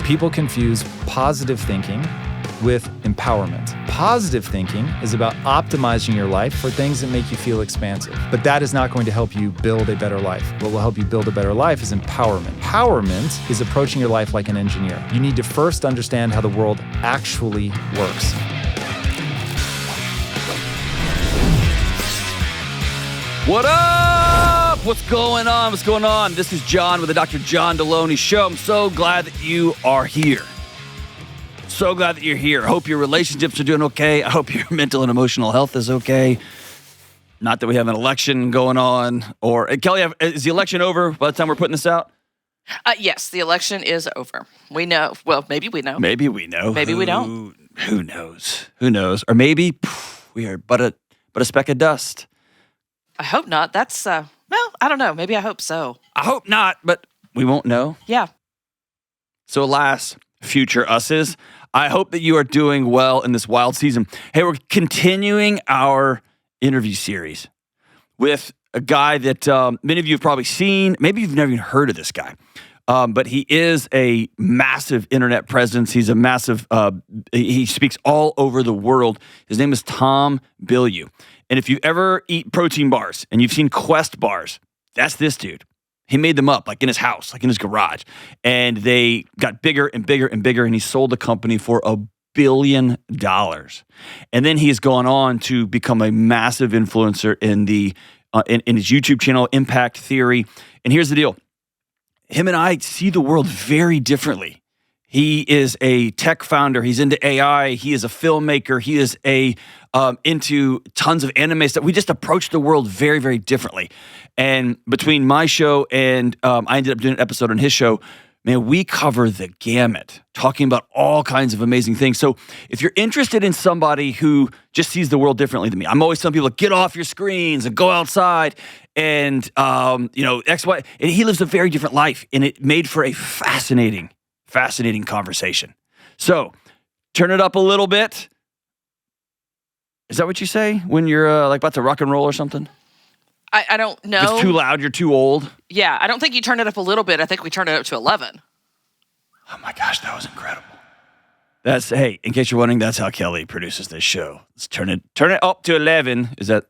People confuse positive thinking with empowerment. Positive thinking is about optimizing your life for things that make you feel expansive. But that is not going to help you build a better life. What will help you build a better life is empowerment. Empowerment is approaching your life like an engineer. You need to first understand how the world actually works. What up? What's going on? What's going on? This is John with the Dr. John Delony Show. I'm so glad that you are here. So glad that you're here. I hope your relationships are doing okay. I hope your mental and emotional health is okay. Not that we have an election going on. Or, Kelly, is the election over by the time we're putting this out? Yes, the election is over. We know. Well, maybe we know. Maybe we know. Maybe we don't. Who knows? Who knows? Or maybe we are but a speck of dust. I hope not. That's, well, I don't know. Maybe I hope so. I hope not, but we won't know. Yeah. So alas, future us's, I hope that you are doing well in this wild season. Hey, we're continuing our interview series with a guy that many of you have probably seen. Maybe you've never even heard of this guy. But he is a massive internet presence. He's a massive, he speaks all over the world. His name is Tom Bilyeu. And if you ever eat protein bars and you've seen Quest bars, that's this dude. He made them up like in his house, like in his garage. And they got bigger and bigger and bigger. And he sold the company for $1 billion. And then he has gone on to become a massive influencer in the in his YouTube channel, Impact Theory. And here's the deal. Him and I see the world very differently. He is a tech founder. He's into AI. He is a filmmaker. He is into tons of anime stuff. We just approach the world very, very differently. And between my show and I ended up doing an episode on his show, man, we cover the gamut, talking about all kinds of amazing things. So if you're interested in somebody who just sees the world differently than me, I'm always telling people, get off your screens and go outside and, X, Y. And he lives a very different life, and it made for a fascinating conversation. So turn it up a little bit. Is that what you say when you're like about to rock and roll or something? I don't know. If it's too loud, you're too old? Yeah, I don't think you turned it up a little bit. I think we turned it up to 11. Oh my gosh, that was incredible. Hey, in case you're wondering, that's how Kelly produces this show. Let's turn it up to 11. Is that?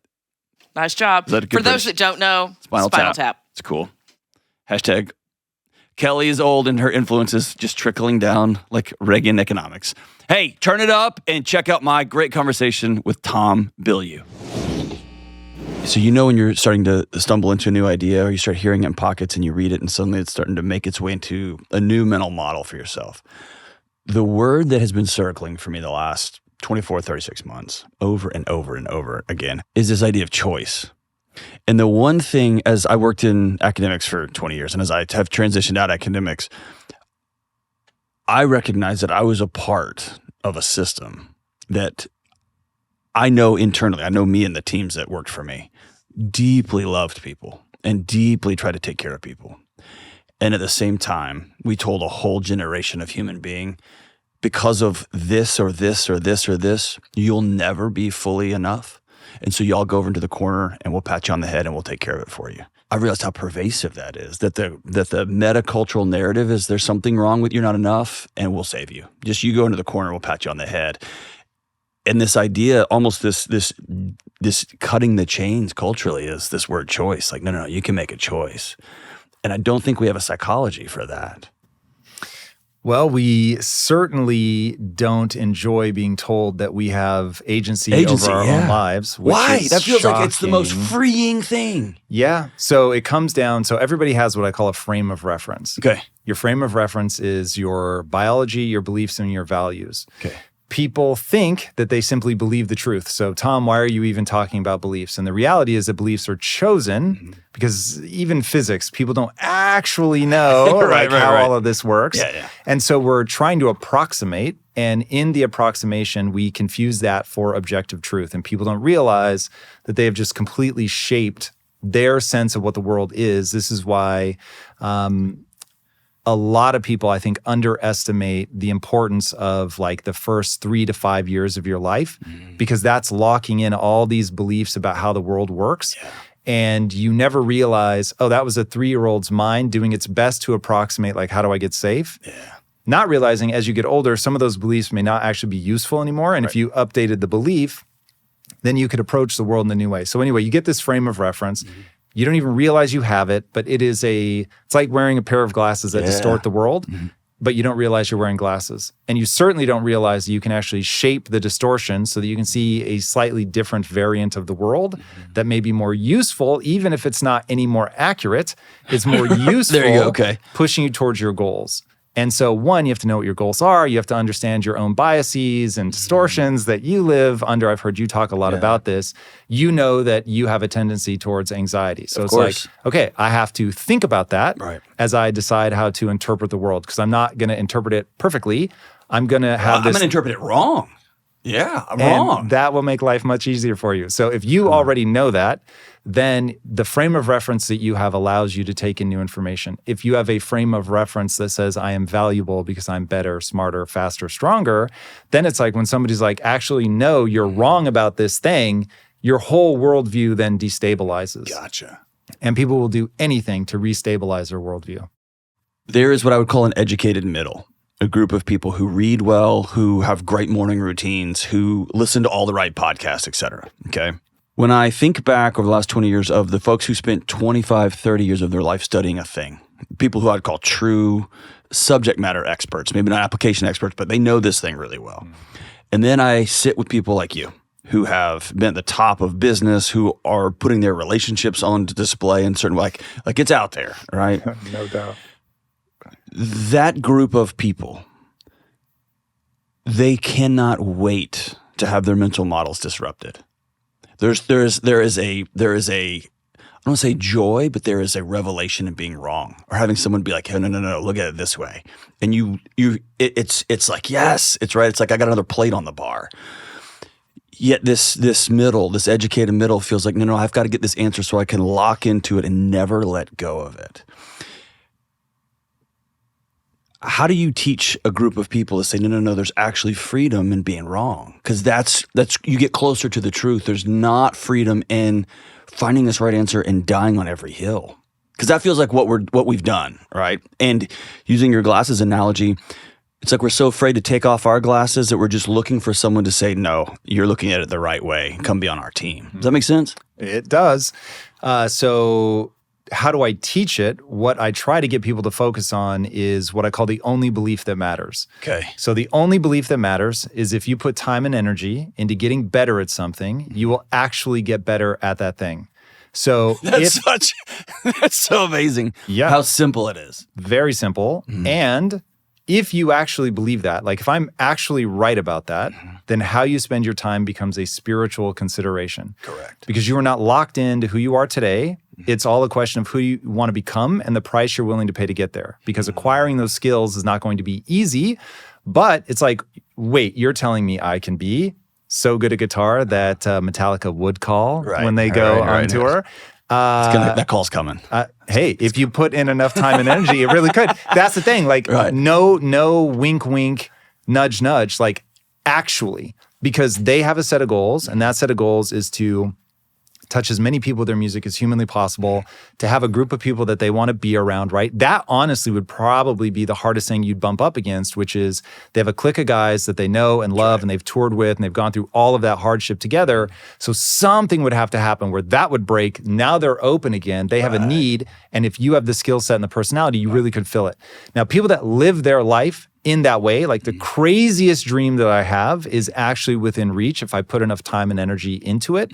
Nice job. For those that don't know, Spinal Tap. It's cool. Hashtag Kelly is old and her influence is just trickling down like Reagan economics. Hey, turn it up and check out my great conversation with Tom Bilyeu. So when you're starting to stumble into a new idea, or you start hearing it in pockets and you read it and suddenly it's starting to make its way into a new mental model for yourself. The word that has been circling for me the last 24, 36 months over and over and over again is this idea of choice. And the one thing, as I worked in academics for 20 years and as I have transitioned out of academics, I recognized that I was a part of a system that I know internally, I know me and the teams that worked for me, deeply loved people and deeply tried to take care of people. And at the same time, we told a whole generation of human being, because of this or this or this or this, you'll never be fully enough. And so you all go over into the corner and we'll pat you on the head and we'll take care of it for you. I realized how pervasive that is, that the metacultural narrative is there's something wrong with you're not enough and we'll save you. Just you go into the corner, we'll pat you on the head. And this idea, almost this cutting the chains culturally is this word choice. Like, no, you can make a choice. And I don't think we have a psychology for that. Well, we certainly don't enjoy being told that we have agency over our own lives. Why? That feels like it's the most freeing thing. Yeah. So it comes down, so everybody has what I call a frame of reference. Okay. Your frame of reference is your biology, your beliefs, and your values. Okay. People think that they simply believe the truth. So, Tom, why are you even talking about beliefs? And the reality is that beliefs are chosen because even physics, people don't actually know how all of this works. Yeah. And so we're trying to approximate. And in the approximation, we confuse that for objective truth. And people don't realize that they have just completely shaped their sense of what the world is. This is why a lot of people, I think, underestimate the importance of like the first 3 to 5 years of your life, because that's locking in all these beliefs about how the world works. Yeah. And you never realize, that was a 3-year-old's mind doing its best to approximate, like, how do I get safe? Yeah. not realizing as you get older, some of those beliefs may not actually be useful anymore. And if you updated the belief, then you could approach the world in a new way. So anyway, you get this frame of reference. You don't even realize you have it, but it's like wearing a pair of glasses that distort the world, but you don't realize you're wearing glasses. And you certainly don't realize that you can actually shape the distortion so that you can see a slightly different variant of the world that may be more useful, even if it's not any more accurate. It's more useful There you go. Okay. pushing you towards your goals. And so one, you have to know what your goals are. You have to understand your own biases and distortions that you live under. I've heard you talk a lot about this. You know that you have a tendency towards anxiety. So it's like, okay, I have to think about that as I decide how to interpret the world, because I'm not going to interpret it perfectly. I'm going to have I'm going to interpret it wrong. Yeah, I'm wrong. That will make life much easier for you. So if you already know that, then the frame of reference that you have allows you to take in new information. If you have a frame of reference that says, I am valuable because I'm better, smarter, faster, stronger, then it's like when somebody's like, actually, no, you're wrong about this thing, your whole worldview then destabilizes. Gotcha. And people will do anything to restabilize their worldview. There is what I would call an educated middle. A group of people who read well, who have great morning routines, who listen to all the right podcasts, et cetera. Okay. When I think back over the last 20 years of the folks who spent 25, 30 years of their life studying a thing, people who I'd call true subject matter experts, maybe not application experts, but they know this thing really well. And then I sit with people like you who have been at the top of business, who are putting their relationships on display in certain way. Like it's out there, right? No doubt. That group of people, they cannot wait to have their mental models disrupted. There is a I don't want to say joy, but there is a revelation in being wrong, or having someone be like, hey, no, look at it this way, and it's like, yes, it's right. It's like I got another plate on the bar. Yet this middle, this educated middle, feels like no, I've got to get this answer so I can lock into it and never let go of it. How do you teach a group of people to say, no, there's actually freedom in being wrong? Because that's you get closer to the truth. There's not freedom in finding this right answer and dying on every hill. Because that feels like what we've done, right? And using your glasses analogy, it's like we're so afraid to take off our glasses that we're just looking for someone to say, no, you're looking at it the right way. Come be on our team. Does that make sense? It does. So how do I teach it? What I try to get people to focus on is what I call the only belief that matters. Okay. So the only belief that matters is if you put time and energy into getting better at something, you will actually get better at that thing. So that's so amazing. Yeah. How simple it is. Very simple. And if you actually believe that, like if I'm actually right about that, then how you spend your time becomes a spiritual consideration. Correct. Because you are not locked into who you are today. It's all a question of who you want to become and the price you're willing to pay to get there. Because acquiring those skills is not going to be easy, but it's like, wait, you're telling me I can be so good at guitar that Metallica would call when they go on tour? That call's coming. Hey, if you put in enough time and energy, it really could. That's the thing. Like, no wink, wink, nudge, nudge. Like, actually, because they have a set of goals, and that set of goals is to touch as many people with their music as humanly possible, to have a group of people that they want to be around, right? That honestly would probably be the hardest thing you'd bump up against, which is they have a clique of guys that they know and love and they've toured with and they've gone through all of that hardship together. So something would have to happen where that would break. Now they're open again. They have a need. And if you have the skill set and the personality, you really could fill it. Now, people that live their life in that way, like the craziest dream that I have is actually within reach if I put enough time and energy into it.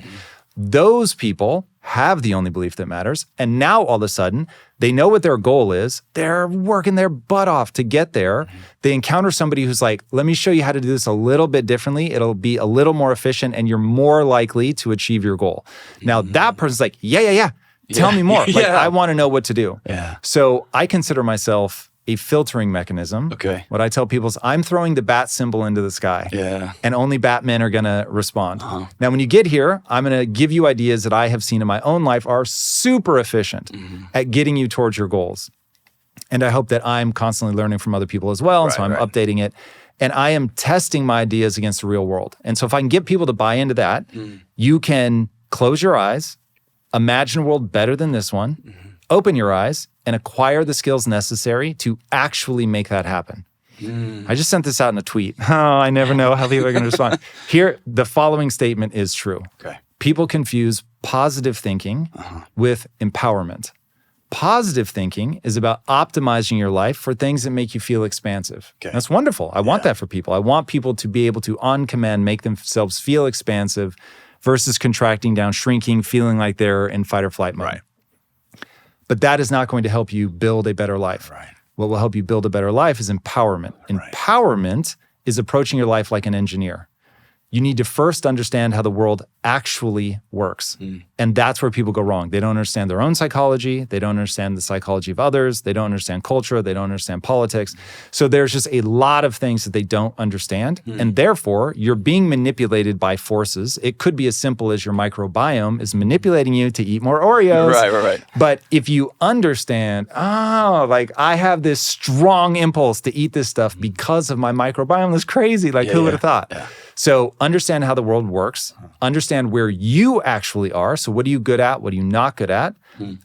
Those people have the only belief that matters. And now all of a sudden, they know what their goal is. They're working their butt off to get there. They encounter somebody who's like, let me show you how to do this a little bit differently. It'll be a little more efficient and you're more likely to achieve your goal. Now that person's like, yeah. Tell me more. Like, I want to know what to do. Yeah. So I consider myself a filtering mechanism. Okay. What I tell people is I'm throwing the bat symbol into the sky. Yeah. And only Batmen are going to respond. Now, when you get here, I'm going to give you ideas that I have seen in my own life are super efficient at getting you towards your goals. And I hope that I'm constantly learning from other people as well. And so I'm updating it. And I am testing my ideas against the real world. And so if I can get people to buy into that, you can close your eyes, imagine a world better than this one, open your eyes, and acquire the skills necessary to actually make that happen. I just sent this out in a tweet. Oh, I never know how people are going to respond. Here, the following statement is true. Okay. People confuse positive thinking with empowerment. Positive thinking is about optimizing your life for things that make you feel expansive. Okay. That's wonderful. I want that for people. I want people to be able to, on command, make themselves feel expansive versus contracting down, shrinking, feeling like they're in fight or flight mode. Right. But that is not going to help you build a better life. Right. What will help you build a better life is empowerment. Empowerment is approaching your life like an engineer. You need to first understand how the world actually works. And that's where people go wrong. They don't understand their own psychology. They don't understand the psychology of others. They don't understand culture. They don't understand politics. So there's just a lot of things that they don't understand. And therefore, you're being manipulated by forces. It could be as simple as your microbiome is manipulating you to eat more Oreos. Right. But if you understand, like I have this strong impulse to eat this stuff because of my microbiome, that's crazy. Like who would have thought? Yeah. So understand how the world works, understand where you actually are. So what are you good at? What are you not good at?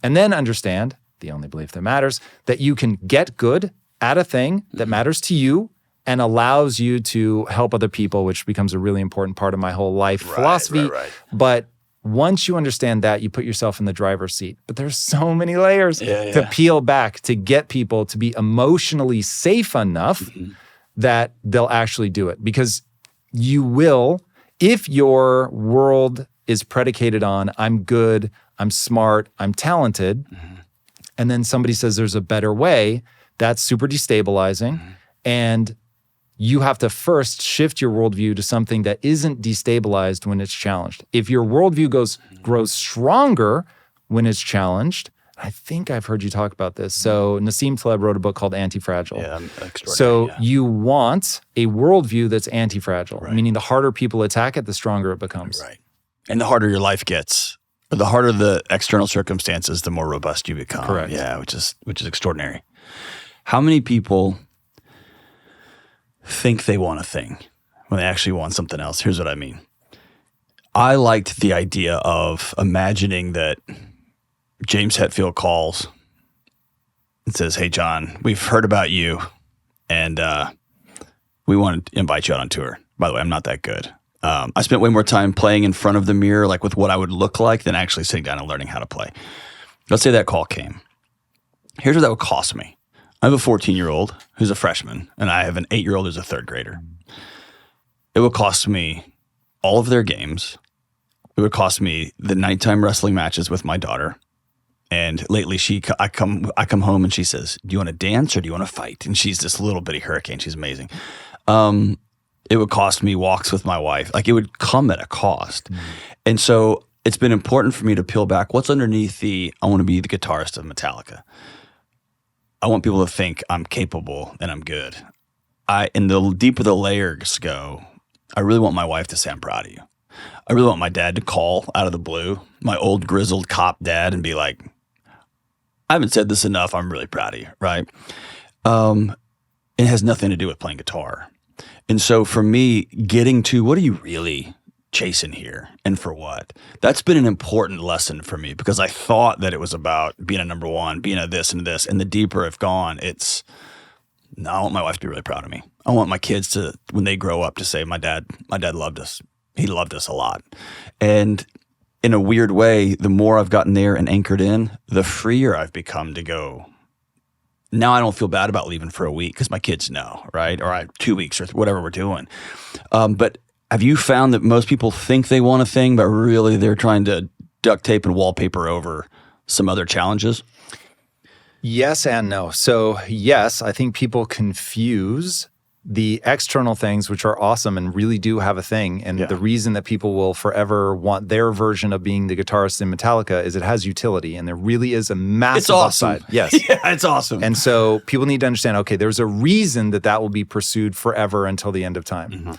And then understand, the only belief that matters, that you can get good at a thing that matters to you and allows you to help other people, which becomes a really important part of my whole life philosophy. But once you understand that, you put yourself in the driver's seat. But there's so many layers to peel back to get people to be emotionally safe enough that they'll actually do it. Because you will, if your world is predicated on I'm good, I'm smart, I'm talented, and then somebody says there's a better way, that's super destabilizing. And you have to first shift your worldview to something that isn't destabilized when it's challenged. If your worldview grows stronger when it's challenged, I think I've heard you talk about this. So Nassim Taleb wrote a book called Anti-Fragile. Yeah, extraordinary. So you want a worldview that's anti-fragile, meaning the harder people attack it, the stronger it becomes. Right. And the harder your life gets, or the harder the external circumstances, the more robust you become. Correct. Yeah, which is extraordinary. How many people think they want a thing when they actually want something else? Here's what I mean. I liked the idea of imagining that James Hetfield calls and says, "Hey, John, we've heard about you, and we want to invite you out on tour. By the way, I'm not that good. I spent way more time playing in front of the mirror, like with what I would look like, than actually sitting down and learning how to play." Let's say that call came. Here's what that would cost me. I have a 14-year-old who's a freshman, and I have an 8-year-old who's a third grader. It would cost me all of their games. It would cost me the nighttime wrestling matches with my daughter. And lately, I come home and she says, "Do you want to dance or do you want to fight?" And she's this little bitty hurricane. She's amazing. It would cost me walks with my wife. Like it would come at a cost. And so it's been important for me to peel back what's underneath I want to be the guitarist of Metallica. I want people to think I'm capable and I'm good. And the deeper the layers go, I really want my wife to say, "I'm proud of you." I really want my dad to call out of the blue, my old grizzled cop dad, and be like, "I haven't said this enough. I'm really proud of you," right? It has nothing to do with playing guitar. And so for me, getting to what are you really chasing here and for what? That's been an important lesson for me because I thought that it was about being a number one, being a this and this. And the deeper I've gone, no, I want my wife to be really proud of me. I want my kids to, when they grow up, to say, my dad loved us. He loved us a lot. And in a weird way, the more I've gotten there and anchored in, the freer I've become to go. Now I don't feel bad about leaving for a week because my kids know, right? Or 2 weeks or whatever we're doing. But have you found that most people think they want a thing, but really they're trying to duct tape and wallpaper over some other challenges? Yes and no. So yes, I think people confuse the external things, which are awesome and really do have a thing. And the reason that people will forever want their version of being the guitarist in Metallica is it has utility. And there really is a massive upside. Yes. Yeah, it's awesome. And so people need to understand, okay, there's a reason that will be pursued forever until the end of time. Mm-hmm.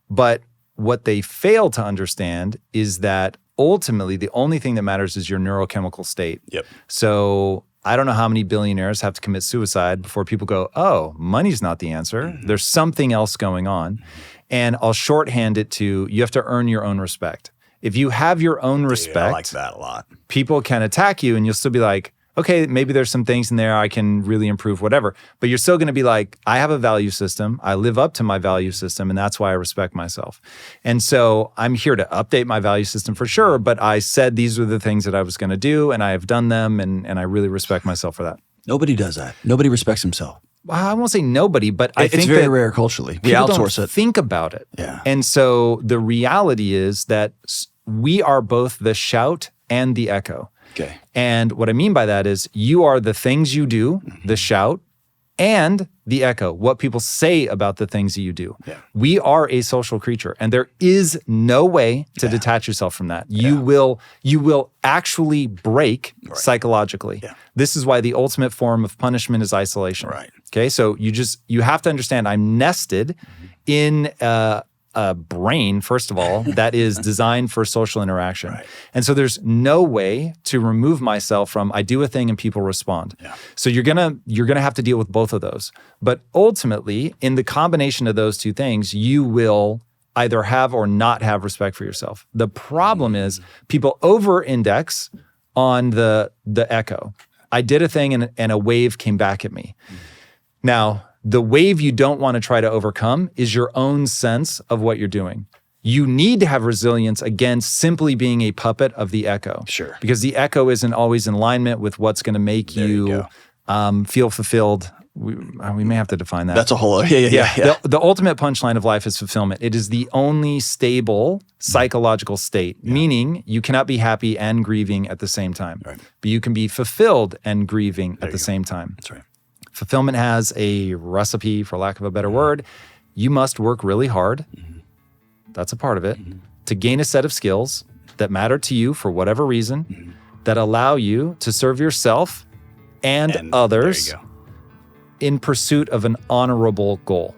But what they fail to understand is that ultimately the only thing that matters is your neurochemical state. Yep. So I don't know how many billionaires have to commit suicide before people go, oh, money's not the answer. Mm-hmm. There's something else going on. And I'll shorthand it to, you have to earn your own respect. If you have your own respect, I like that a lot. People can attack you and you'll still be like, okay, maybe there's some things in there I can really improve, whatever. But you're still going to be like, I have a value system. I live up to my value system, and that's why I respect myself. And so I'm here to update my value system for sure, but I said these were the things that I was going to do, and I have done them, and I really respect myself for that. Nobody does that. Nobody respects himself. I won't say nobody, but I think it's very that rare culturally. We people outsource don't it. think about it. Yeah. And so the reality is that we are both the shout and the echo. Okay. And what I mean by that is you are the things you do, the shout, and the echo, what people say about the things that you do. Yeah. We are a social creature, and there is no way to detach yourself from that. You will actually break psychologically. Yeah. This is why the ultimate form of punishment is isolation. Right. Okay, so you have to understand I'm nested in a brain, first of all, that is designed for social interaction. Right. And so there's no way to remove myself from I do a thing and people respond. Yeah. So you're gonna have to deal with both of those. But ultimately, in the combination of those two things, you will either have or not have respect for yourself. The problem is people over-index on the echo. I did a thing and a wave came back at me. Now, the wave you don't want to try to overcome is your own sense of what you're doing. You need to have resilience against simply being a puppet of the echo. Sure. Because the echo isn't always in alignment with what's going to make you feel fulfilled. We may have to define that. That's a whole, yeah. The ultimate punchline of life is fulfillment. It is the only stable psychological state, meaning you cannot be happy and grieving at the same time. Right. But you can be fulfilled and grieving at the same time. That's right. Fulfillment has a recipe, for lack of a better word. You must work really hard. That's a part of it. To gain a set of skills that matter to you for whatever reason, that allow you to serve yourself and others in pursuit of an honorable goal.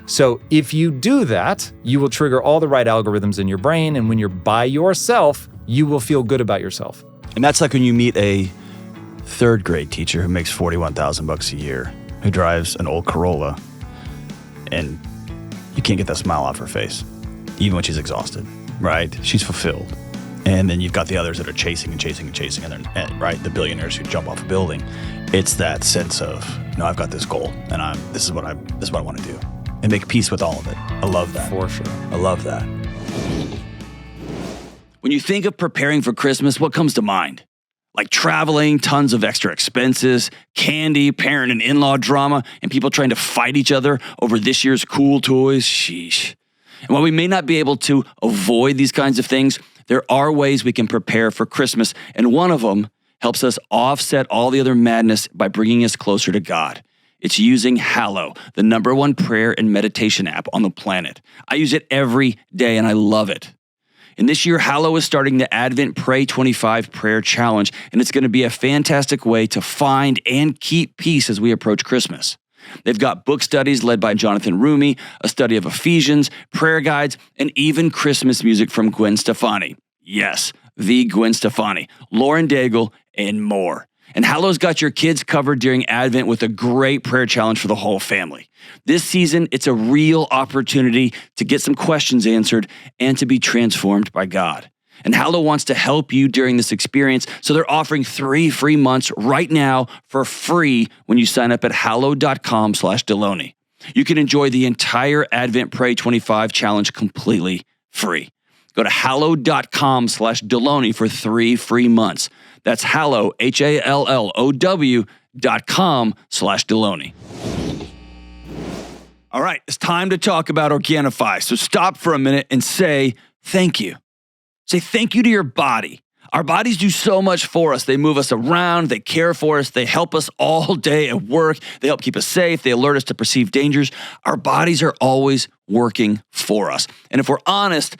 So if you do that, you will trigger all the right algorithms in your brain. And when you're by yourself, you will feel good about yourself. And that's like when you meet a third grade teacher who makes $41,000 a year, who drives an old Corolla, and you can't get that smile off her face, even when she's exhausted, right? She's fulfilled. And then you've got the others that are chasing, and they're, right? The billionaires who jump off a building. It's that sense of, I've got this goal, and this is what I want to do, and make peace with all of it. I love that. For sure. I love that. When you think of preparing for Christmas, what comes to mind? Like traveling, tons of extra expenses, candy, parent and in-law drama, and people trying to fight each other over this year's cool toys. Sheesh. And while we may not be able to avoid these kinds of things, there are ways we can prepare for Christmas, and one of them helps us offset all the other madness by bringing us closer to God. It's using Hallow, the #1 prayer and meditation app on the planet. I use it every day, and I love it. And this year, Hallow is starting the Advent Pray 25 Prayer Challenge, and it's going to be a fantastic way to find and keep peace as we approach Christmas. They've got book studies led by Jonathan Rumi, a study of Ephesians, prayer guides, and even Christmas music from Gwen Stefani. Yes, the Gwen Stefani, Lauren Daigle, and more. And Hallow's got your kids covered during Advent with a great prayer challenge for the whole family. This season, it's a real opportunity to get some questions answered and to be transformed by God. And Hallow wants to help you during this experience, so they're offering 3 free months right now for free when you sign up at hallow.com/Delony. You can enjoy the entire Advent Pray 25 challenge completely free. Go to hallow.com/Delony for 3 free months. That's Hallow, HALLOW.com/Delony. All right, it's time to talk about Organifi. So stop for a minute and say thank you. Say thank you to your body. Our bodies do so much for us. They move us around, they care for us, they help us all day at work, they help keep us safe, they alert us to perceived dangers. Our bodies are always working for us. And if we're honest,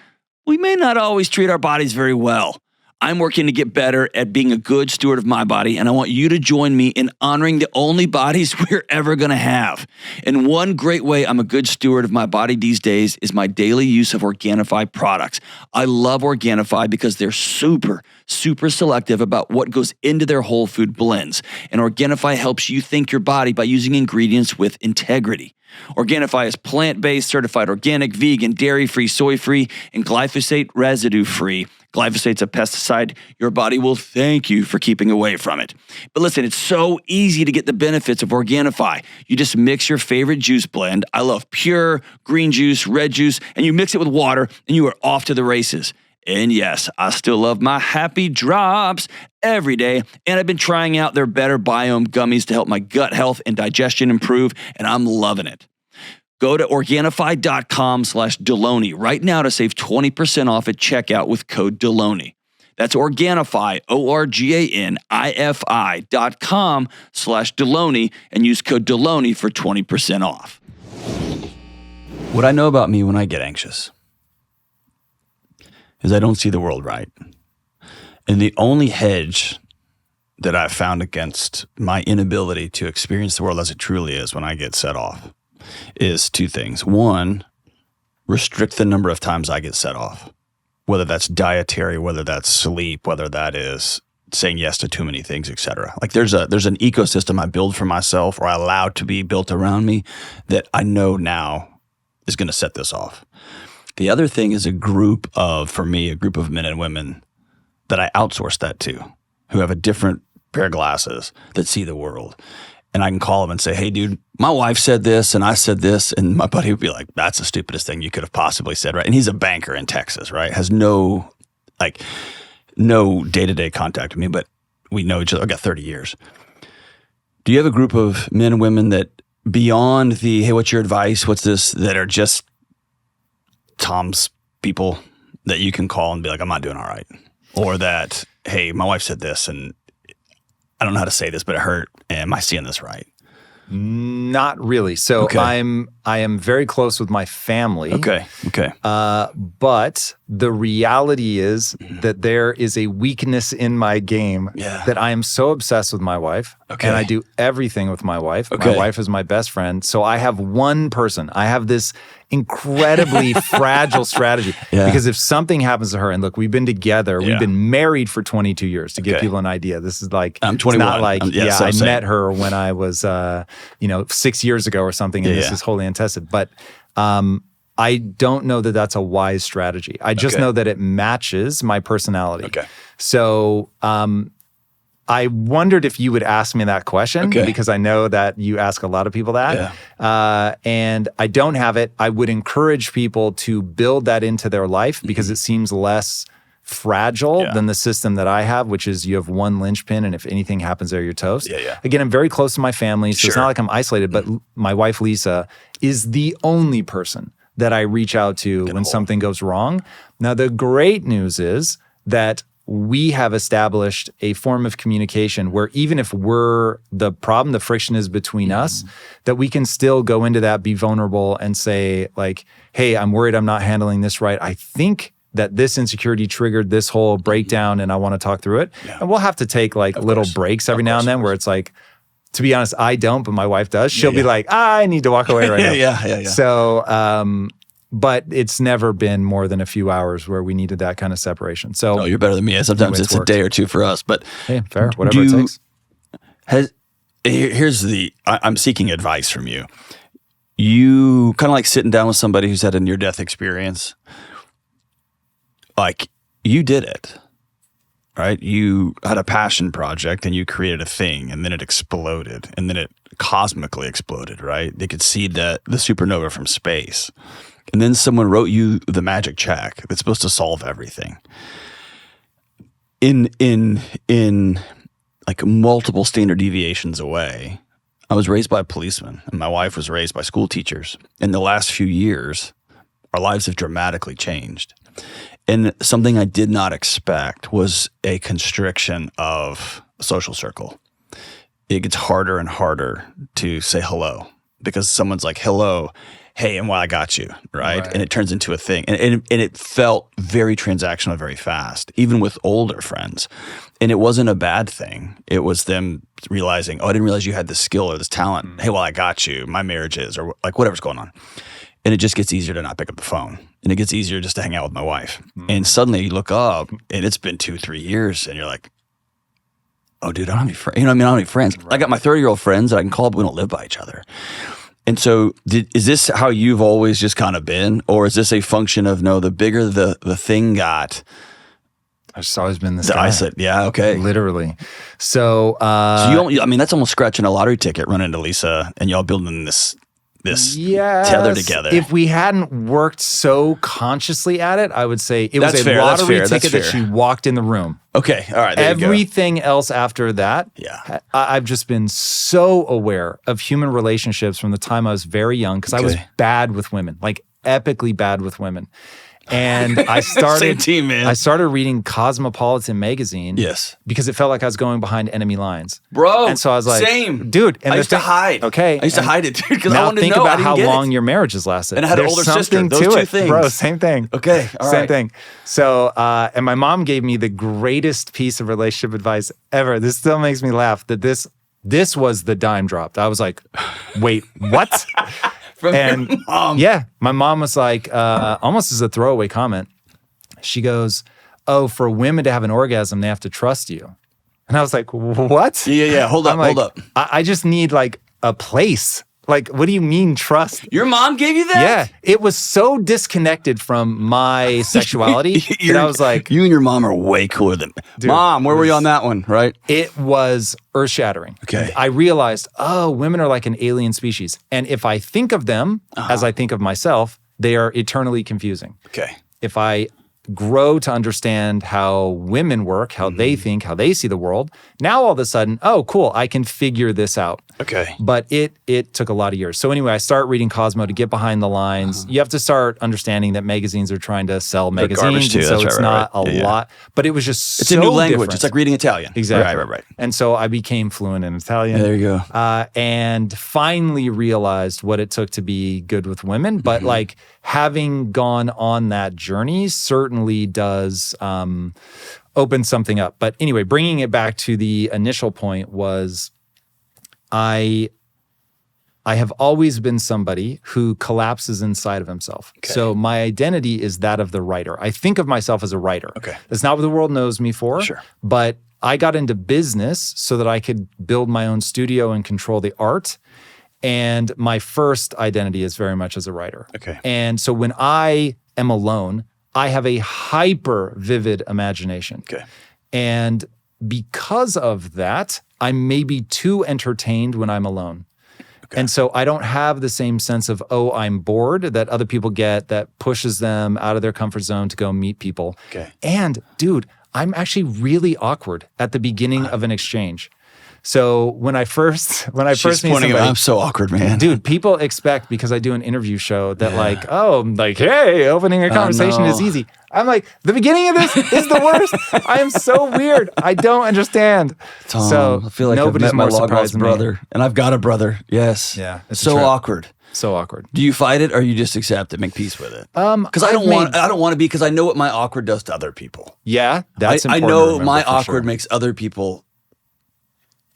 we may not always treat our bodies very well. I'm working to get better at being a good steward of my body, and I want you to join me in honoring the only bodies we're ever going to have. And one great way I'm a good steward of my body these days is my daily use of Organifi products. I love Organifi because they're super selective about what goes into their whole food blends. And Organifi helps you think your body by using ingredients with integrity. Organifi is plant-based, certified organic, vegan, dairy-free, soy-free, and glyphosate residue-free. Glyphosate's a pesticide. Your body will thank you for keeping away from it. But listen, it's so easy to get the benefits of Organifi. You just mix your favorite juice blend. I love pure, green juice, red juice, and you mix it with water, and you are off to the races. And yes, I still love my Happy Drops every day, and I've been trying out their Better Biome gummies to help my gut health and digestion improve, and I'm loving it. Go to Organifi.com/Delony right now to save 20% off at checkout with code Delony. That's Organifi, Organifi.com/Delony, and use code Delony for 20% off. What I know about me when I get anxious is I don't see the world right. And the only hedge that I've found against my inability to experience the world as it truly is when I get set off is two things. One, restrict the number of times I get set off, whether that's dietary, whether that's sleep, whether that is saying yes to too many things, etc. Like there's an ecosystem I build for myself or I allow to be built around me that I know now is going to set this off. The other thing is a group of men and women that I outsource that to, who have a different pair of glasses that see the world. And I can call them and say, hey, dude, my wife said this and I said this. And my buddy would be like, that's the stupidest thing you could have possibly said, right? And he's a banker in Texas, right? Has no day-to-day contact with me, but we know each other. I've got 30 years. Do you have a group of men and women that beyond the, hey, what's your advice? What's this? That are just Tom's people that you can call and be like, I'm not doing all right. Or that, hey, my wife said this and I don't know how to say this, but it hurt. Am I seeing this right? Not really. So Okay. I am very close with my family. Okay. But the reality is that there is a weakness in my game that I am so obsessed with my wife. Okay. And I do everything with my wife. Okay. My wife is my best friend. So I have one person. I have this incredibly fragile strategy. Yeah. Because if something happens to her, and look, we've been together, we've been married for 22 years to give Okay. people an idea. This is like, I'm it's 21. not like, So I same. met her when I was, 6 years ago or something, and this is wholly untested. But I don't know that that's a wise strategy. I just know that it matches my personality. Okay. So I wondered if you would ask me that question because I know that you ask a lot of people that. And I don't have it. I would encourage people to build that into their life because it seems less fragile than the system that I have, which is you have one linchpin, and if anything happens there, you're toast. Again, I'm very close to my family, so it's not like I'm isolated, but my wife, Lisa, is the only person that I reach out to when something goes wrong. Now, the great news is that we have established a form of communication where even if we're the problem, the friction is between us, that we can still go into that, be vulnerable, and say like, hey, I'm worried I'm not handling this right. I think that this insecurity triggered this whole breakdown and I want to talk through it. And we'll have to take like little breaks every now and then where it's like, to be honest, I don't, but my wife does. She'll be like, I need to walk away right now. Yeah. So, but it's never been more than a few hours where we needed that kind of separation. So You're better than me. Sometimes Anyways, it's a day or two for us, but hey, fair, whatever it takes. I'm seeking advice from you. You kind of like sitting down with somebody who's had a near-death experience. Like you did it, right? You had a passion project and you created a thing and then it exploded and then it cosmically exploded, right? They could see the supernova from space. And then someone wrote you the magic check that's supposed to solve everything. In like multiple standard deviations away, I was raised by a policeman and my wife was raised by school teachers. In the last few years, our lives have dramatically changed. And something I did not expect was a constriction of a social circle. It gets harder and harder to say hello because someone's like, hello, hey, and well, I got you, right? And it turns into a thing. And it felt very transactional very fast, even with older friends. And it wasn't a bad thing. It was them realizing, oh, I didn't realize you had this skill or this talent. Hey, well, I got you. My marriage is, or like whatever's going on. And it just gets easier to not pick up the phone. And it gets easier just to hang out with my wife. And suddenly you look up and it's been 2-3 years and you're like, oh, dude, I don't have any friends. You know what I mean? I don't have any friends. I got my 30-year-old friends that I can call, but we don't live by each other. And so is this how you've always just kind of been? Or is this a function of, no, the bigger the thing got, I've just always been this guy. I said, yeah, okay. Literally. So, So that's almost scratching a lottery ticket, running into Lisa, and y'all building this tether together. If we hadn't worked so consciously at it, I would say it was a lottery ticket that she walked in the room. Okay, all right. There Everything else after that, I've just been so aware of human relationships from the time I was very young because I was bad with women, like epically bad with women. And I started Same team, man. I started reading Cosmopolitan magazine. Yes. Because it felt like I was going behind enemy lines. Bro. And so I was like, same. Dude. And I used to hide. Okay. I used to hide it, dude, because I wanted to know. Think about how how long your marriages lasted. And I had an older sister. Those two things. Bro, same thing. Okay. All same right. thing. So, and my mom gave me the greatest piece of relationship advice ever. This still makes me laugh that this was the dime dropped. I was like, wait, what? From and your mom. Yeah, my mom was like, almost as a throwaway comment, she goes, "Oh, for women to have an orgasm, they have to trust you." And I was like, what? Yeah. Hold up. I just need like a place. Like, what do you mean trust? Your mom gave you that? Yeah. It was so disconnected from my sexuality that I was like, you and your mom are way cooler than Dude, Mom, where were you on that one, right? it was earth shattering. Okay. I realized, women are like an alien species. And if I think of them as I think of myself, they are eternally confusing. Okay. If I grow to understand how women work, how they think, how they see the world, now all of a sudden, oh, cool, I can figure this out. Okay. But it took a lot of years. So anyway, I start reading Cosmo to get behind the lines. You have to start understanding that magazines are trying to sell They're magazines. garbage too. So That's it's right, not right. a lot. But it was just It's so a new language. different. It's like reading Italian. Exactly. Right. And so I became fluent in Italian. There you go. And finally realized what it took to be good with women. But like having gone on that journey certainly does open something up. But anyway, bringing it back to the initial point was I have always been somebody who collapses inside of himself. Okay. So my identity is that of the writer. I think of myself as a writer. Okay. That's not what the world knows me for. Sure. But I got into business so that I could build my own studio and control the art. And my first identity is very much as a writer. Okay. And so when I am alone, I have a hyper vivid imagination. Okay. And because of that, I'm maybe too entertained when I'm alone. And so I don't have the same sense of, oh, I'm bored that other people get that pushes them out of their comfort zone to go meet people. Okay. And dude, I'm actually really awkward at the beginning of an exchange. So when I first meet somebody, I'm so awkward, man. dude, people expect because I do an interview show that hey, opening a conversation is easy. I'm like, the beginning of this is the worst. I am so weird. I don't understand. Tom, so I feel like nobody's I've met my more long surprised lost than me. brother, and I've got a brother. Yes. Yeah, it's a So trip. awkward. So awkward. Do you fight it, or you just accept it, make peace with it? Because I don't want to be. Because I know what my awkward does to other people. Yeah, that's I important. to know remember my for awkward sure. makes other people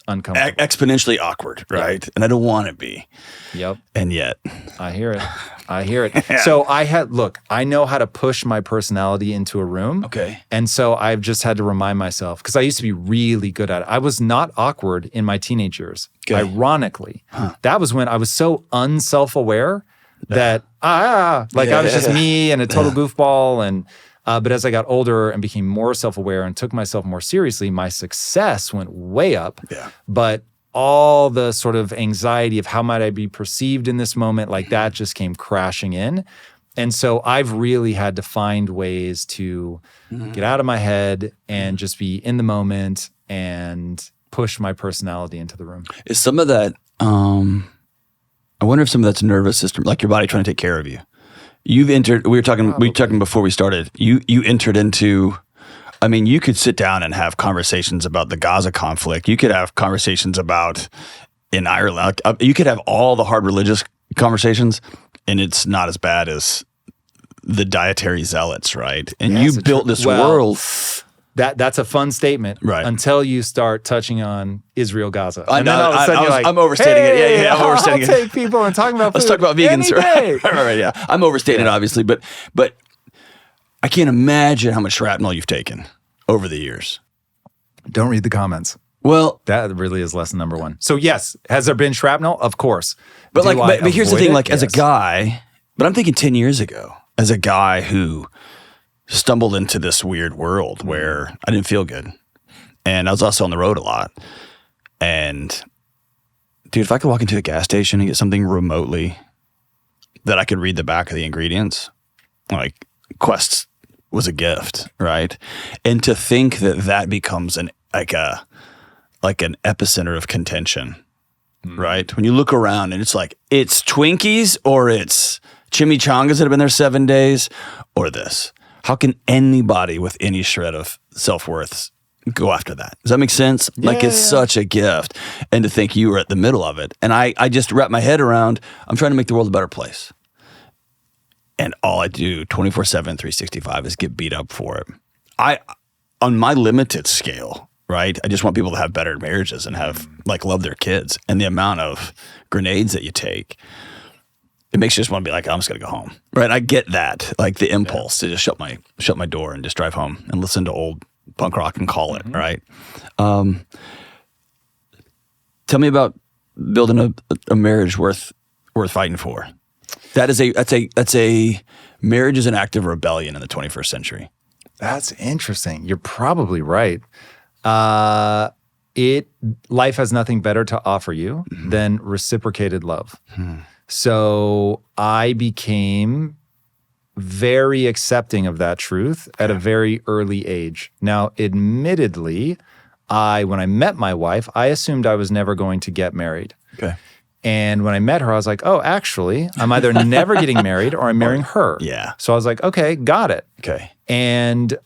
uncomfortable. exponentially awkward, right? And I don't want to be. Yep, And yet, I hear it. So I know how to push my personality into a room. Okay. And so I've just had to remind myself, because I used to be really good at it. I was not awkward in my teenage years. Okay. Ironically, that was when I was so unself-aware that I was just me and a total goofball. And but as I got older and became more self-aware and took myself more seriously, my success went way up. Yeah. But all the sort of anxiety of how might I be perceived in this moment, like that just came crashing in. And so I've really had to find ways to get out of my head and just be in the moment and push my personality into the room. is some of that? I wonder if some of that's nervous system, like your body trying to take care of you. You've entered. We were talking before we started. You entered into. I mean, you could sit down and have conversations about the Gaza conflict. You could have conversations about in Ireland. You could have all the hard religious conversations, and it's not as bad as the dietary zealots, right? And you built this world. That's a fun statement, Right? Until you start touching on Israel, Gaza. I And know. then all of a sudden you're like, I'm overstating it. Yeah, I'm overstating I'll it. take people and talking about food. Let's talk about vegans, any day. right? Yeah, I'm overstating it, obviously, but I can't imagine how much shrapnel you've taken over the years. Don't read the comments. Well, That really is lesson number one. So yes, has there been shrapnel? Of course. but Do I but here's the avoid thing: it? like as a Yes. guy, but I'm thinking 10 years ago, as a guy who stumbled into this weird world where I didn't feel good. And I was also on the road a lot. And dude, if I could walk into a gas station and get something remotely that I could read the back of the ingredients, like Quest was a gift, right? And to think that that becomes an epicenter of contention, right? When you look around and it's like, it's Twinkies or it's chimichangas that have been there 7 days or this. How can anybody with any shred of self-worth go after that? Does that make sense? It's such a gift. And to think you were at the middle of it. And I just wrap my head around, I'm trying to make the world a better place. And all I do 24/7, 365 is get beat up for it. On my limited scale, right? I just want people to have better marriages and have love their kids. And the amount of grenades that you take, it makes you just want to be like, I'm just gonna go home, right? I get that, the impulse to just shut my door and just drive home and listen to old punk rock and call it, right? Tell me about building a marriage worth fighting for. That's a marriage is an act of rebellion in the 21st century. That's interesting. You're probably right. Life has nothing better to offer you than reciprocated love. So I became very accepting of that truth at a very early age. Now, admittedly, when I met my wife, I assumed I was never going to get married. Okay. And when I met her, I was like, oh, actually, I'm either never getting married or I'm marrying her. Yeah. So I was like, okay, got it. Okay. And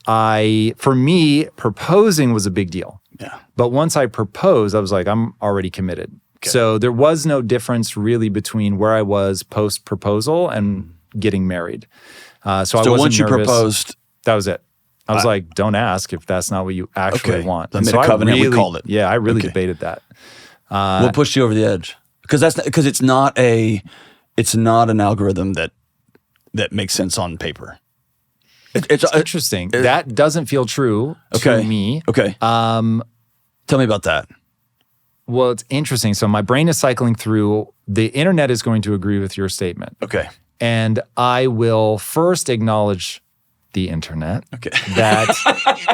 for me, proposing was a big deal. Yeah. But once I proposed, I was like, I'm already committed. Okay. So there was no difference really between where I was post-proposal and getting married. So I wasn't once you nervous. Proposed, that was it. I was like, don't ask if that's not what you actually want. I made a covenant, we called it. Yeah, I really debated that. What pushed you over the edge? Because it's not an algorithm that makes sense on paper. It's interesting. That doesn't feel true to me. Okay. Tell me about that. Well, it's interesting. So my brain is cycling through. The internet is going to agree with your statement. Okay. And I will first acknowledge the internet. Okay. That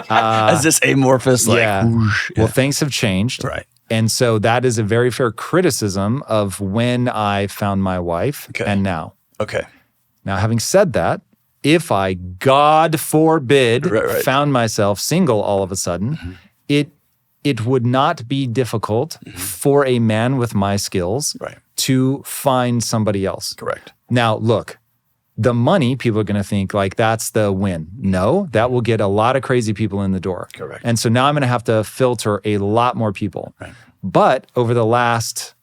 as this amorphous, whoosh, well, things have changed. Right. And so that is a very fair criticism of when I found my wife and now. Okay. Now, having said that, if I, God forbid, found myself single all of a sudden, it would not be difficult for a man with my skills to find somebody else. Correct. Now, look, the money, people are going to think that's the win. No, that will get a lot of crazy people in the door. Correct. And so now I'm going to have to filter a lot more people. Right. But over the last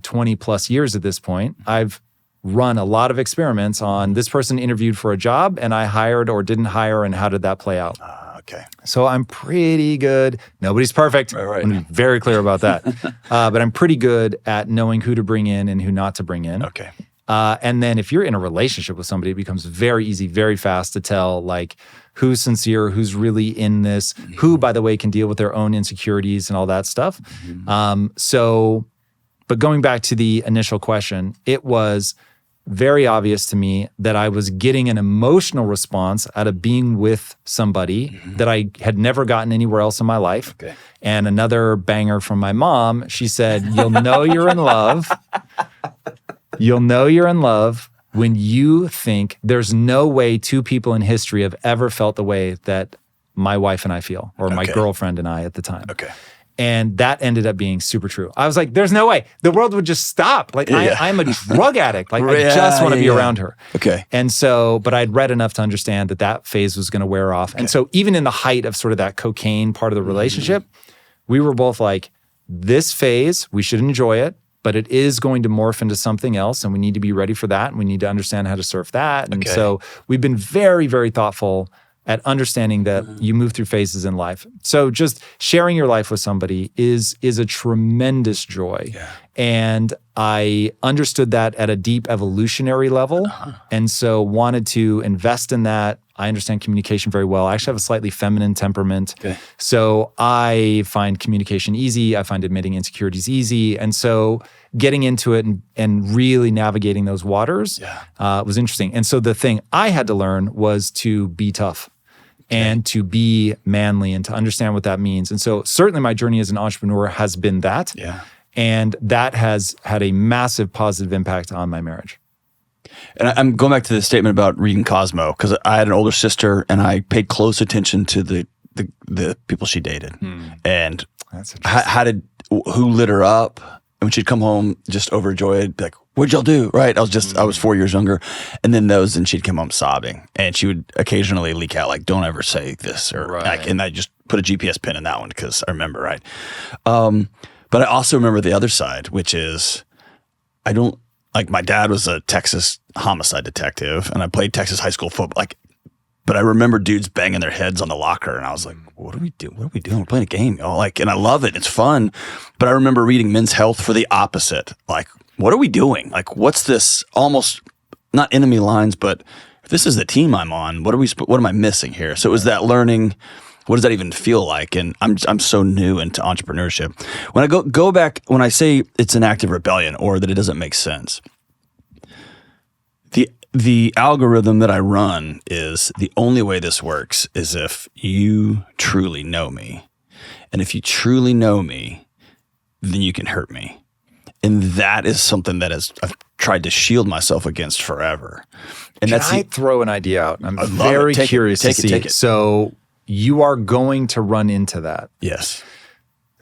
20 plus years at this point, I've run a lot of experiments on this person interviewed for a job and I hired or didn't hire, and how did that play out? Okay. So I'm pretty good. Nobody's perfect. Right. I'm very clear about that. But I'm pretty good at knowing who to bring in and who not to bring in. Okay. And then if you're in a relationship with somebody, it becomes very easy, very fast to tell who's sincere, who's really in this, who, by the way, can deal with their own insecurities and all that stuff. But going back to the initial question, it was very obvious to me that I was getting an emotional response out of being with somebody that I had never gotten anywhere else in my life. Okay. And another banger from my mom, she said, you'll know you're in love. You'll know you're in love when you think there's no way two people in history have ever felt the way that my wife and I feel, or my girlfriend and I at the time. Okay. And that ended up being super true. I was like, there's no way. The world would just stop. I'm a drug addict. I just want to be around her. Okay. And so, but I'd read enough to understand that phase was going to wear off. And so even in the height of sort of that cocaine part of the relationship, we were both like, this phase, we should enjoy it, but it is going to morph into something else, and we need to be ready for that, and we need to understand how to surf that. And so we've been very, very thoughtful at understanding that you move through phases in life. So just sharing your life with somebody is a tremendous joy. Yeah. And I understood that at a deep evolutionary level, and so wanted to invest in that. I understand communication very well. I actually have a slightly feminine temperament. Okay. So I find communication easy. I find admitting insecurities easy. And so getting into it and really navigating those waters was interesting. And so the thing I had to learn was to be tough. and to be manly and to understand what that means. And so certainly my journey as an entrepreneur has been that. Yeah. And that has had a massive positive impact on my marriage. And I'm going back to the statement about reading Cosmo, because I had an older sister and I paid close attention to the people she dated. And That's interesting. who lit her up. And when she'd come home just overjoyed, be like, what'd y'all do? Right. I was 4 years younger. And then she'd come home sobbing. And she would occasionally leak out like, don't ever say this. And I just put a GPS pin in that one because I remember, right? But I also remember the other side, which is my dad was a Texas homicide detective and I played Texas high school football. But I remember dudes banging their heads on the locker and I was like, what are we doing? What are we doing? We're playing a game. And I love it. It's fun. But I remember reading Men's Health for the opposite. Like, what are we doing? Like, what's this almost not enemy lines, but if this is the team I'm on, what am I missing here? So it was that learning. What does that even feel like? And I'm so new into entrepreneurship. When I go back, when I say it's an act of rebellion or that it doesn't make sense, the algorithm that I run is the only way this works is if you truly know me. And if you truly know me, then you can hurt me. And that is something that I've tried to shield myself against forever. And Can I throw an idea out? I'm very curious to see. So you are going to run into that. Yes.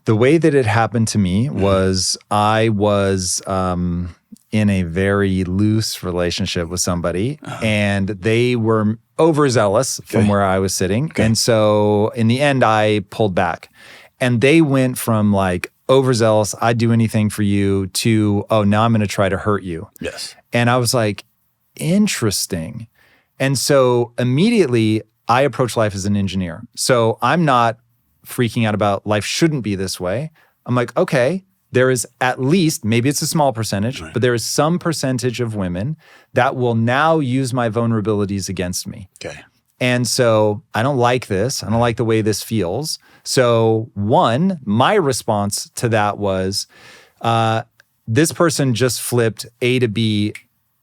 The way that it happened to me was I was in a very loose relationship with somebody, and they were overzealous from where I was sitting. Okay. And so in the end, I pulled back. And they went from like overzealous, I'd do anything for you, to, oh, now I'm going to try to hurt you. Yes. And I was like, interesting. And so immediately I approach life as an engineer. So I'm not freaking out about life shouldn't be this way. I'm like, okay, there is at least, maybe it's a small percentage, but there is some percentage of women that will now use my vulnerabilities against me. Okay. And so I don't like this. I don't like the way this feels. So my response to that was, this person just flipped A to B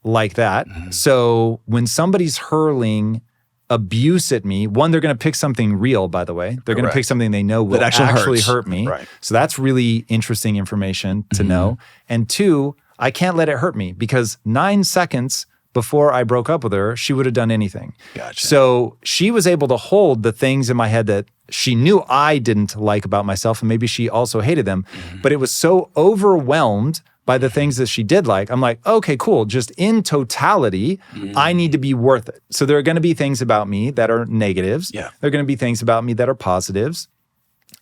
like that. Mm-hmm. So when somebody's hurling abuse at me, one, they're going to pick something real, by the way. They're going to pick something they know will actually hurt me. Right. So that's really interesting information to know. And two, I can't let it hurt me because 9 seconds before I broke up with her, she would have done anything. Gotcha. So she was able to hold the things in my head that she knew I didn't like about myself, and maybe she also hated them. But it was so overwhelmed by the things that she did like. I'm like, okay, cool. Just in totality, I need to be worth it. So there are going to be things about me that are negatives. Yeah. There are going to be things about me that are positives.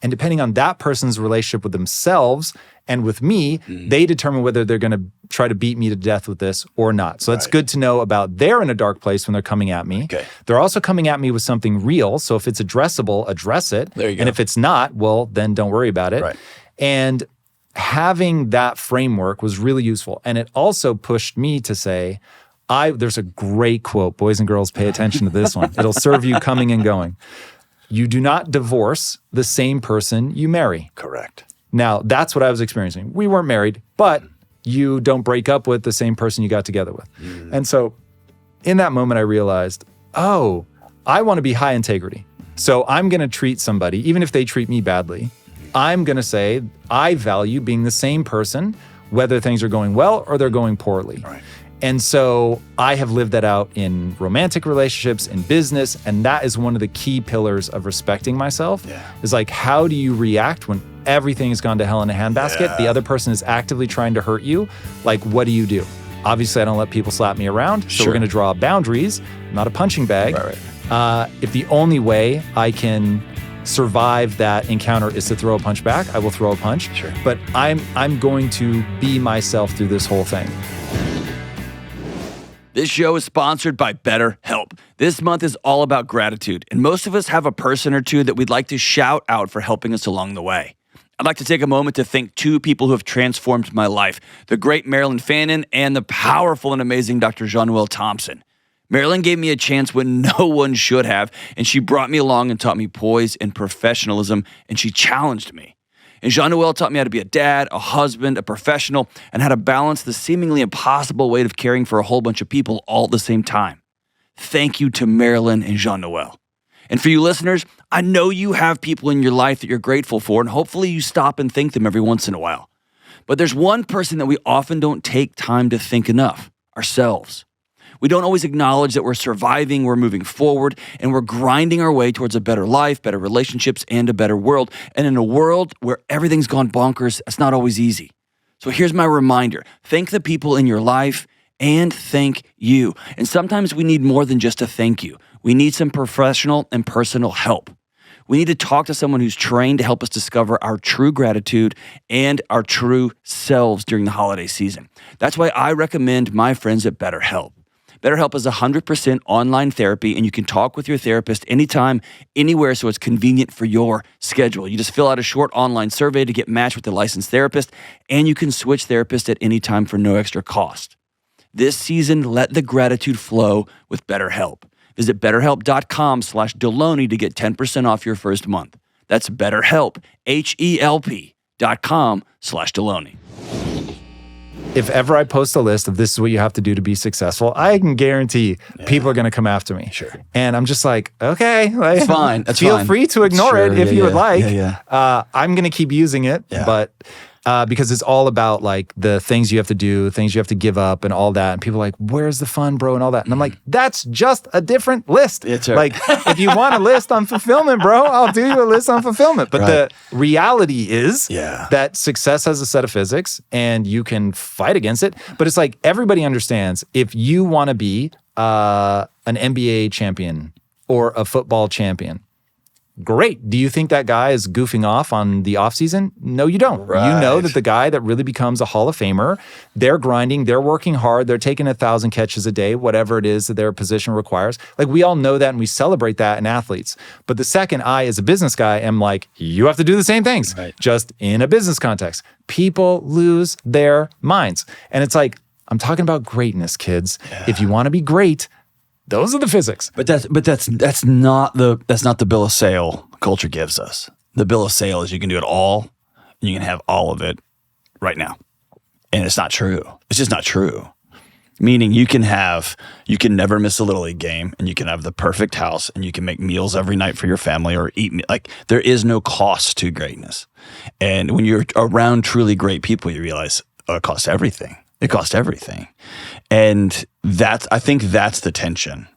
And depending on that person's relationship with themselves and with me, they determine whether they're going to try to beat me to death with this or not. So it's good to know about they're in a dark place when they're coming at me. Okay. They're also coming at me with something real. So if it's addressable, address it. There you go. And if it's not, well, then don't worry about it. Right. And having that framework was really useful. And it also pushed me to say, there's a great quote, boys and girls, pay attention to this one. It'll serve you coming and going. You do not divorce the same person you marry. Correct. Now, that's what I was experiencing. We weren't married, but you don't break up with the same person you got together with. And so in that moment, I realized, I want to be high integrity. So I'm going to treat somebody, even if they treat me badly, I'm going to say, I value being the same person, whether things are going well or they're going poorly. Right. And so I have lived that out in romantic relationships, in business, and that is one of the key pillars of respecting myself, is like, how do you react when everything has gone to hell in a handbasket? The other person is actively trying to hurt you. Like, what do? Obviously, I don't let people slap me around, so we're going to draw boundaries, not a punching bag. If the only way I can survive that encounter is to throw a punch back, I will throw a punch. But I'm going to be myself through this whole thing. This show is sponsored by BetterHelp. This month is all about gratitude, and most of us have a person or two that we'd like to shout out for helping us along the way. I'd like to take a moment to thank two people who have transformed my life, the great Marilyn Fannin and the powerful and amazing Dr. Jean-Noel Thompson. Marilyn gave me a chance when no one should have, and she brought me along and taught me poise and professionalism, and she challenged me. And Jean-Noel taught me how to be a dad, a husband, a professional, and how to balance the seemingly impossible weight of caring for a whole bunch of people all at the same time. Thank you to Marilyn and Jean-Noel. And for you listeners, I know you have people in your life that you're grateful for, and hopefully you stop and thank them every once in a while. But there's one person that we often don't take time to thank enough: ourselves. We don't always acknowledge that we're surviving, we're moving forward, and we're grinding our way towards a better life, better relationships, and a better world. And in a world where everything's gone bonkers, it's not always easy. So here's my reminder: thank the people in your life and thank you. And sometimes we need more than just a thank you. We need some professional and personal help. We need to talk to someone who's trained to help us discover our true gratitude and our true selves during the holiday season. That's why I recommend my friends at BetterHelp. BetterHelp is 100% online therapy, and you can talk with your therapist anytime, anywhere, so it's convenient for your schedule. You just fill out a short online survey to get matched with a licensed therapist, and you can switch therapists at any time for no extra cost. This season, let the gratitude flow with BetterHelp. Visit BetterHelp.com/Delony to get 10% off your first month. That's BetterHelp, HELP.com/Delony. If ever I post a list of this is what you have to do to be successful, I can guarantee people are going to come after me. Sure. And I'm just like, okay, like, It's fine. That's feel fine. free to ignore it if you would like. Yeah. I'm going to keep using it, but because it's all about like the things you have to do, things you have to give up and all that. And people are like, where's the fun, bro? And all that. And I'm like, that's just a different list. It's right. Like, if you want a list on fulfillment, bro, I'll do you a list on fulfillment. But the reality is that success has a set of physics and you can fight against it. But it's like everybody understands if you want to be an NBA champion or a football champion, great. Do you think that guy is goofing off on the offseason? No, you don't. Right. You know that the guy that really becomes a Hall of Famer, they're grinding, they're working hard, they're taking 1,000 catches a day, whatever it is that their position requires. Like, we all know that and we celebrate that in athletes. But the second I, as a business guy, am like, you have to do the same things, just in a business context. People lose their minds. And it's like, I'm talking about greatness, kids. If you want to be great, those are the physics. But that's not the bill of sale culture gives us. The bill of sale is you can do it all, and you can have all of it right now. And it's not true. It's just not true. Meaning you can never miss a Little League game, and you can have the perfect house, and you can make meals every night for your family or eat. Like, there is no cost to greatness. And when you're around truly great people, you realize, oh, it costs everything. It costs everything. And I think that's the tension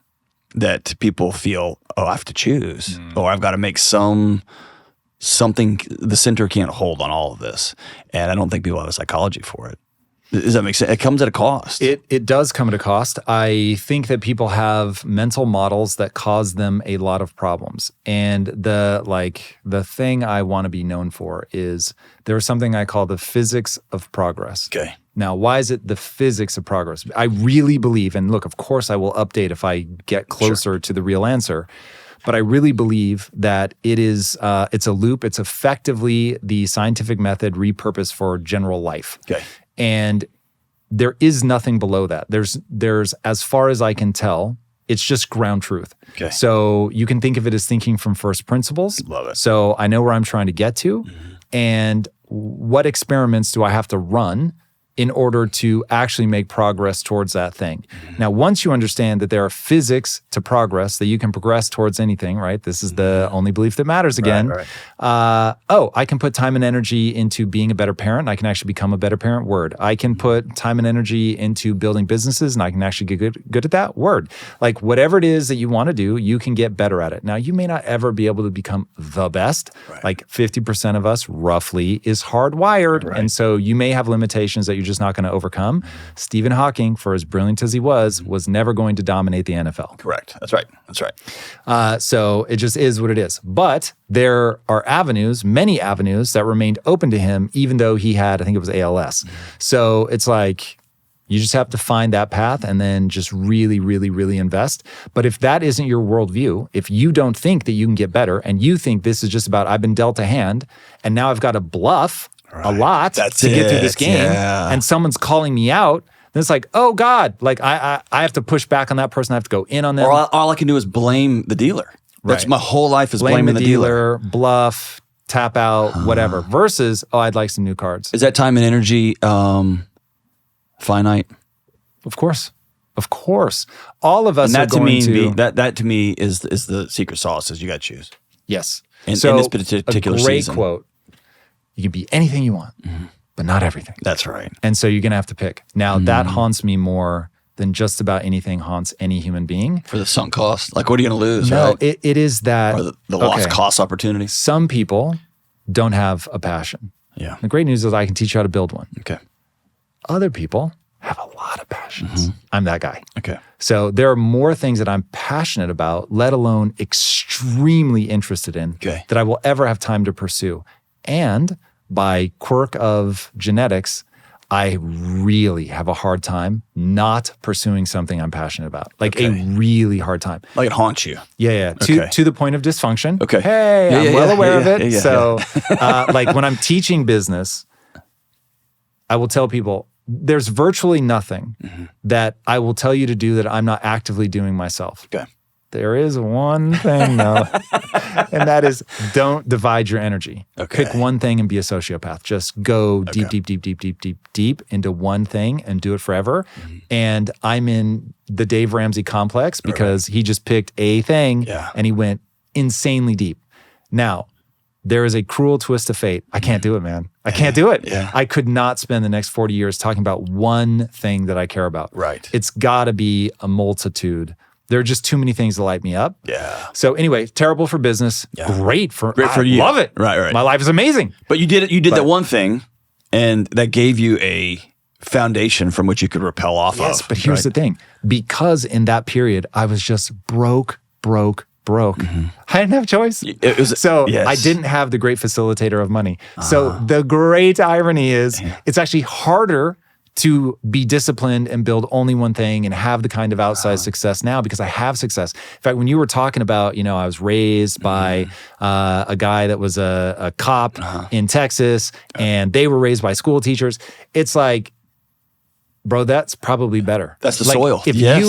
that people feel, oh, I have to choose, or I've got to make something, the center can't hold on all of this. And I don't think people have a psychology for it. Does that make sense? It comes at a cost. It does come at a cost. I think that people have mental models that cause them a lot of problems. And the thing I want to be known for is there's something I call the physics of progress. Okay. Now, why is it the physics of progress? I really believe, and look, of course I will update if I get closer to the real answer, but I really believe that it's a loop. It's effectively the scientific method repurposed for general life. Okay. And there is nothing below that. There's as far as I can tell, it's just ground truth. Okay. So you can think of it as thinking from first principles. Love it. So I know where I'm trying to get to, and what experiments do I have to run in order to actually make progress towards that thing. Now, once you understand that there are physics to progress, that you can progress towards anything, right? This is the only belief that matters again. Right. I can put time and energy into being a better parent, and I can actually become a better parent, word. I can put time and energy into building businesses, and I can actually get good at that, word. Like, whatever it is that you want to do, you can get better at it. Now, you may not ever be able to become the best. Right. Like 50% of us, roughly, is hardwired. Right. And so you may have limitations that you're just not going to overcome. Stephen Hawking, for as brilliant as he was never going to dominate the NFL. Correct. That's right. So it just is what it is. But there are many avenues that remained open to him, even though he had, I think it was ALS. So it's like, you just have to find that path and then just really, really, really invest. But if that isn't your worldview, if you don't think that you can get better and you think this is just about, I've been dealt a hand and now I've got to bluff a lot to get through this game, and someone's calling me out, then it's like, oh God, like I have to push back on that person. I have to go in on them. Or all I can do is blame the dealer. That's my whole life is blaming the dealer. Bluff, tap out, whatever. Versus, I'd like some new cards. Is that time and energy finite? Of course. Of course. All of us And are that to going me, to... that to me is the secret sauce. Is you got to choose. Yes. In So this particular a great season. quote, you can be anything you want, but not everything. That's right. And so you're going to have to pick. Now, that haunts me more than just about anything haunts any human being. For the sunk cost, like what are you going to lose? No, right? it is that... Or the lost cost opportunity. Some people don't have a passion. Yeah. The great news is I can teach you how to build one. Okay. Other people have a lot of passions. I'm that guy. Okay. So there are more things that I'm passionate about, let alone extremely interested in, that I will ever have time to pursue. And by quirk of genetics, I really have a hard time not pursuing something I'm passionate about. Like a really hard time. Like it haunts you. Yeah. Okay. To the point of dysfunction. Okay. Hey, Yeah, I'm yeah, well yeah, aware of it. yeah, So like when I'm teaching business, I will tell people there's virtually nothing that I will tell you to do that I'm not actively doing myself. Okay. There is one thing though, and that is don't divide your energy. Okay. Pick one thing and be a sociopath. Just go deep into one thing and do it forever. And I'm in the Dave Ramsey complex because he just picked a thing and he went insanely deep. Now, there is a cruel twist of fate. I can't do it, man. I can't do it. Yeah. I could not spend the next 40 years talking about one thing that I care about. Right. It's got to be a multitude. There are just too many things that light me up. Yeah. So anyway, terrible for business. Yeah. Great for you. Love it. Right. My life is amazing. But you did that one thing, and that gave you a foundation from which you could rappel off of. Yes, but here's the thing. Because in that period, I was just broke. I didn't have a choice. I didn't have the great facilitator of money. So the great irony is it's actually harder to be disciplined and build only one thing and have the kind of outsized success now because I have success. In fact, when you were talking about, I was raised by a guy that was a cop in Texas and they were raised by school teachers, it's like, bro, that's probably better. That's the soil. If you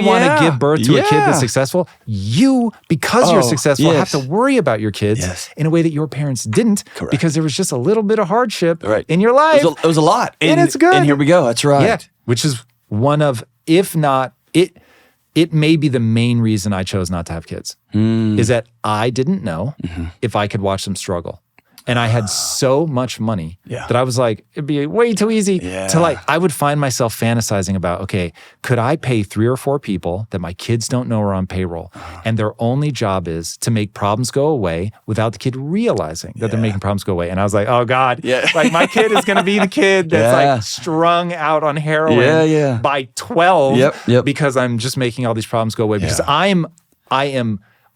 want to give birth to a kid that's successful, because you're successful, have to worry about your kids in a way that your parents didn't because there was just a little bit of hardship in your life. It was a lot. And it's good. And here we go. That's right. Yeah, which is one of, if not, it may be the main reason I chose not to have kids, is that I didn't know if I could watch them struggle. And I had so much money that I was like, it'd be way too easy to I would find myself fantasizing about, okay, could I pay 3 or 4 people that my kids don't know are on payroll and their only job is to make problems go away without the kid realizing that they're making problems go away. And I was like, oh God, like my kid is going to be the kid that's like strung out on heroin by 12 because I'm just making all these problems go away because I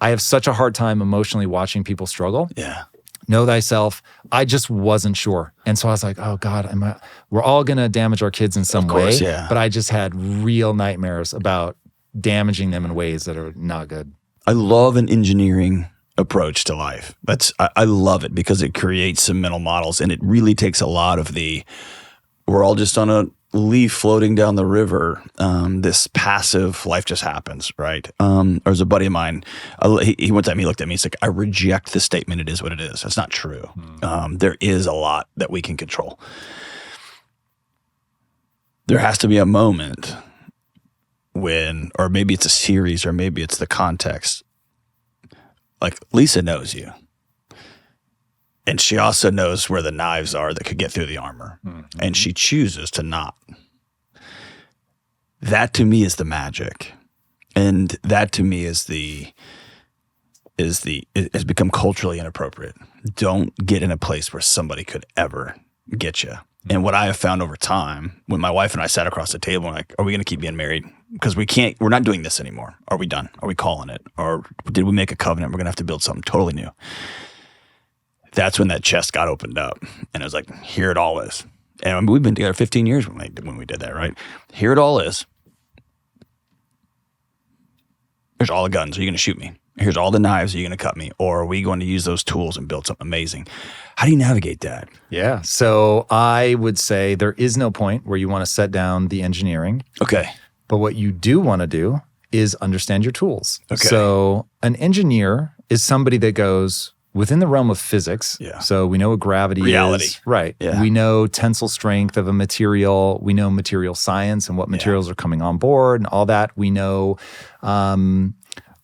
have such a hard time emotionally watching people struggle. Yeah. Know thyself. I just wasn't sure. And so I was like, oh God, we're all going to damage our kids in some way. But I just had real nightmares about damaging them in ways that are not good. I love an engineering approach to life. I love it because it creates some mental models and it really takes a lot of we're all just on a leaf floating down the river. This passive life just happens, right? There's a buddy of mine. He one time he looked at me. He's like, "I reject the statement. It is what it is. That's not true. There is a lot that we can control. There has to be a moment when, or maybe it's a series, or maybe it's the context. Like Lisa knows you." And she also knows where the knives are that could get through the armor. And she chooses to not. That to me is the magic. And that to me has become culturally inappropriate. Don't get in a place where somebody could ever get you. And what I have found over time, when my wife and I sat across the table and like, are we going to keep being married? Because we're not doing this anymore. Are we done? Are we calling it? Or did we make a covenant? We're going to have to build something totally new. That's when that chest got opened up. And it was like, here it all is. And we've been together 15 years when we did that, right? Here it all is. Here's all the guns. Are you going to shoot me? Here's all the knives. Are you going to cut me? Or are we going to use those tools and build something amazing? How do you navigate that? Yeah. So I would say there is no point where you want to set down the engineering. Okay. But what you do want to do is understand your tools. Okay. So an engineer is somebody that goes, within the realm of physics. Yeah. So we know what gravity Reality. is. Right. Yeah. We know tensile strength of a material. We know material science and what materials are coming on board and all that. We know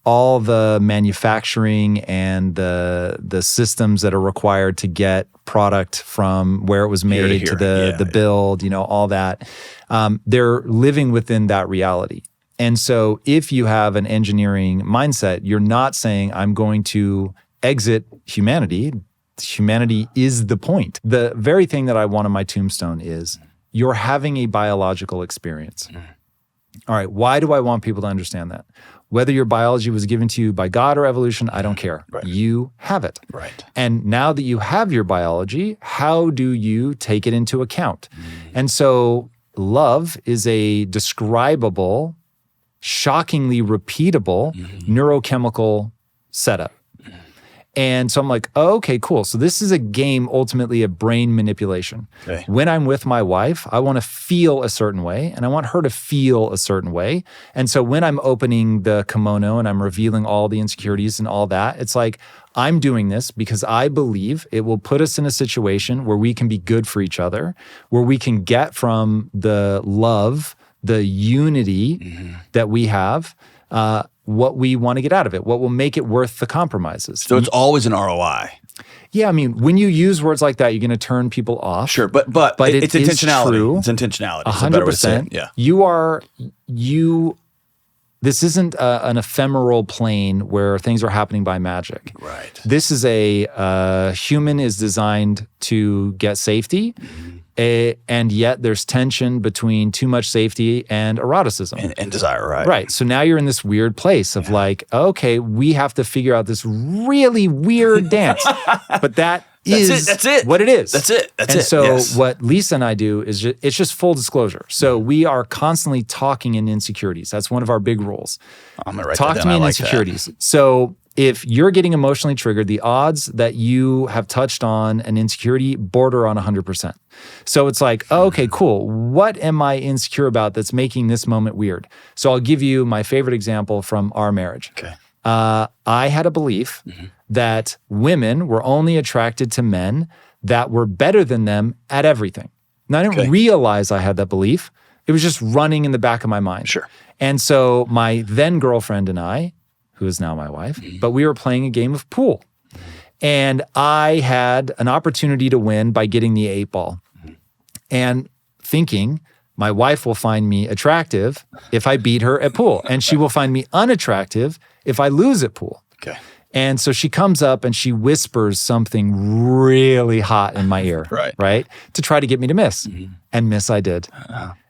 all the manufacturing and the systems that are required to get product from where it was made to the build, all that. They're living within that reality. And so if you have an engineering mindset, you're not saying, I'm going to exit humanity. Humanity is the point. The very thing that I want on my tombstone is you're having a biological experience. All right, why do I want people to understand that? Whether your biology was given to you by God or evolution, I don't care. Right. You have it. Right. And now that you have your biology, how do you take it into account? And so love is a describable, shockingly repeatable neurochemical setup. And so I'm like, oh, okay, cool. So this is a game ultimately of brain manipulation. Okay. When I'm with my wife, I want to feel a certain way and I want her to feel a certain way. And so when I'm opening the kimono and I'm revealing all the insecurities and all that, it's like, I'm doing this because I believe it will put us in a situation where we can be good for each other, where we can get from the love, the unity that we have, what we want to get out of it, what will make it worth the compromises. So it's always an ROI. Yeah, I mean, when you use words like that, you're going to turn people off. Sure, but it's it is intentionality. true. It's intentionality. It's a better way to say it. 100%. Yeah. This isn't an ephemeral plane where things are happening by magic. Right. This is a human is designed to get safety. And yet there's tension between too much safety and eroticism. And desire, right? Right. So now you're in this weird place of like, okay, we have to figure out this really weird dance. But that's it. What it is. That's it. And so what Lisa and I do is it's just full disclosure. So we are constantly talking in insecurities. That's one of our big rules. I'm gonna write Talk that to down. me in I like insecurities. So if you're getting emotionally triggered, the odds that you have touched on an insecurity border on 100%. So it's like, oh, okay, cool. What am I insecure about that's making this moment weird? So I'll give you my favorite example from our marriage. Okay. I had a belief that women were only attracted to men that were better than them at everything. Now, I didn't realize I had that belief. It was just running in the back of my mind. Sure. And so my then girlfriend and I, who is now my wife, but we were playing a game of pool. And I had an opportunity to win by getting the 8 ball. And thinking, my wife will find me attractive if I beat her at pool. And she will find me unattractive if I lose at pool. Okay. And so she comes up and she whispers something really hot in my ear, right? To try to get me to miss. And miss I did.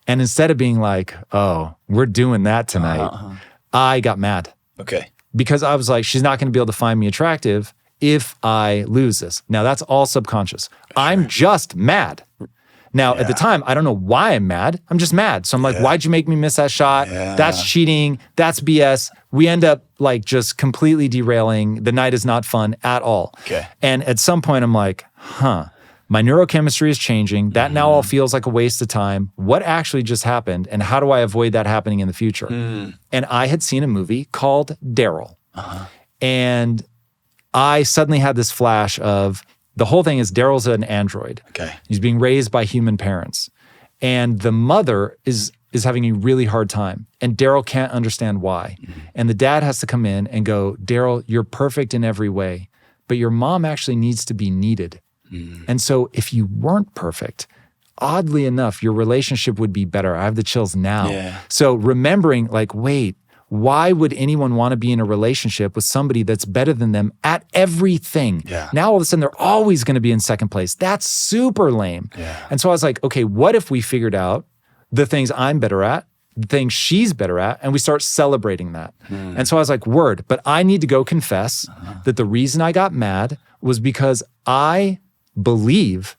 And instead of being like, oh, we're doing that tonight, I got mad. Okay. Because I was like, she's not going to be able to find me attractive if I lose this. Now, that's all subconscious. I'm just mad. Now, at the time, I don't know why I'm mad. I'm just mad. So I'm like, why'd you make me miss that shot? That's cheating. That's BS. We end up like just completely derailing. The night is not fun at all. Okay. And at some point, I'm like, my neurochemistry is changing. That now all feels like a waste of time. What actually just happened? And how do I avoid that happening in the future? And I had seen a movie called Daryl. And I suddenly had this flash of, the whole thing is Daryl's an android. Okay. He's being raised by human parents. And the mother is having a really hard time. And Daryl can't understand why. And the dad has to come in and go, Daryl, you're perfect in every way, but your mom actually needs to be needed. And so if you weren't perfect, oddly enough, your relationship would be better. I have the chills now. Yeah. So remembering like, wait, why would anyone want to be in a relationship with somebody that's better than them at everything? Yeah. Now all of a sudden they're always going to be in second place. That's super lame. Yeah. And so I was like, okay, what if we figured out the things I'm better at, the things she's better at, and we start celebrating that? And so I was like, word, but I need to go confess that the reason I got mad was because I believe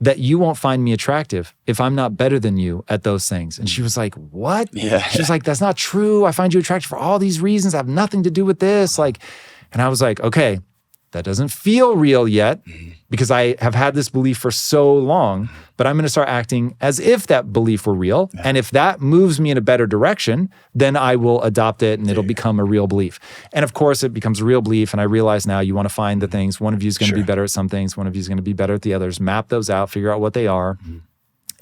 that you won't find me attractive if I'm not better than you at those things. And she was like, what? Yeah. She was like, that's not true. I find you attractive for all these reasons. I have nothing to do with this. Like, and I was like, okay, That doesn't feel real yet because I have had this belief for so long, but I'm going to start acting as if that belief were real. Yeah. And if that moves me in a better direction, then I will adopt it and it'll become a real belief. And of course, it becomes a real belief. And I realize now you want to find the things. One of you is going to be better at some things. One of you is going to be better at the others. Map those out, figure out what they are.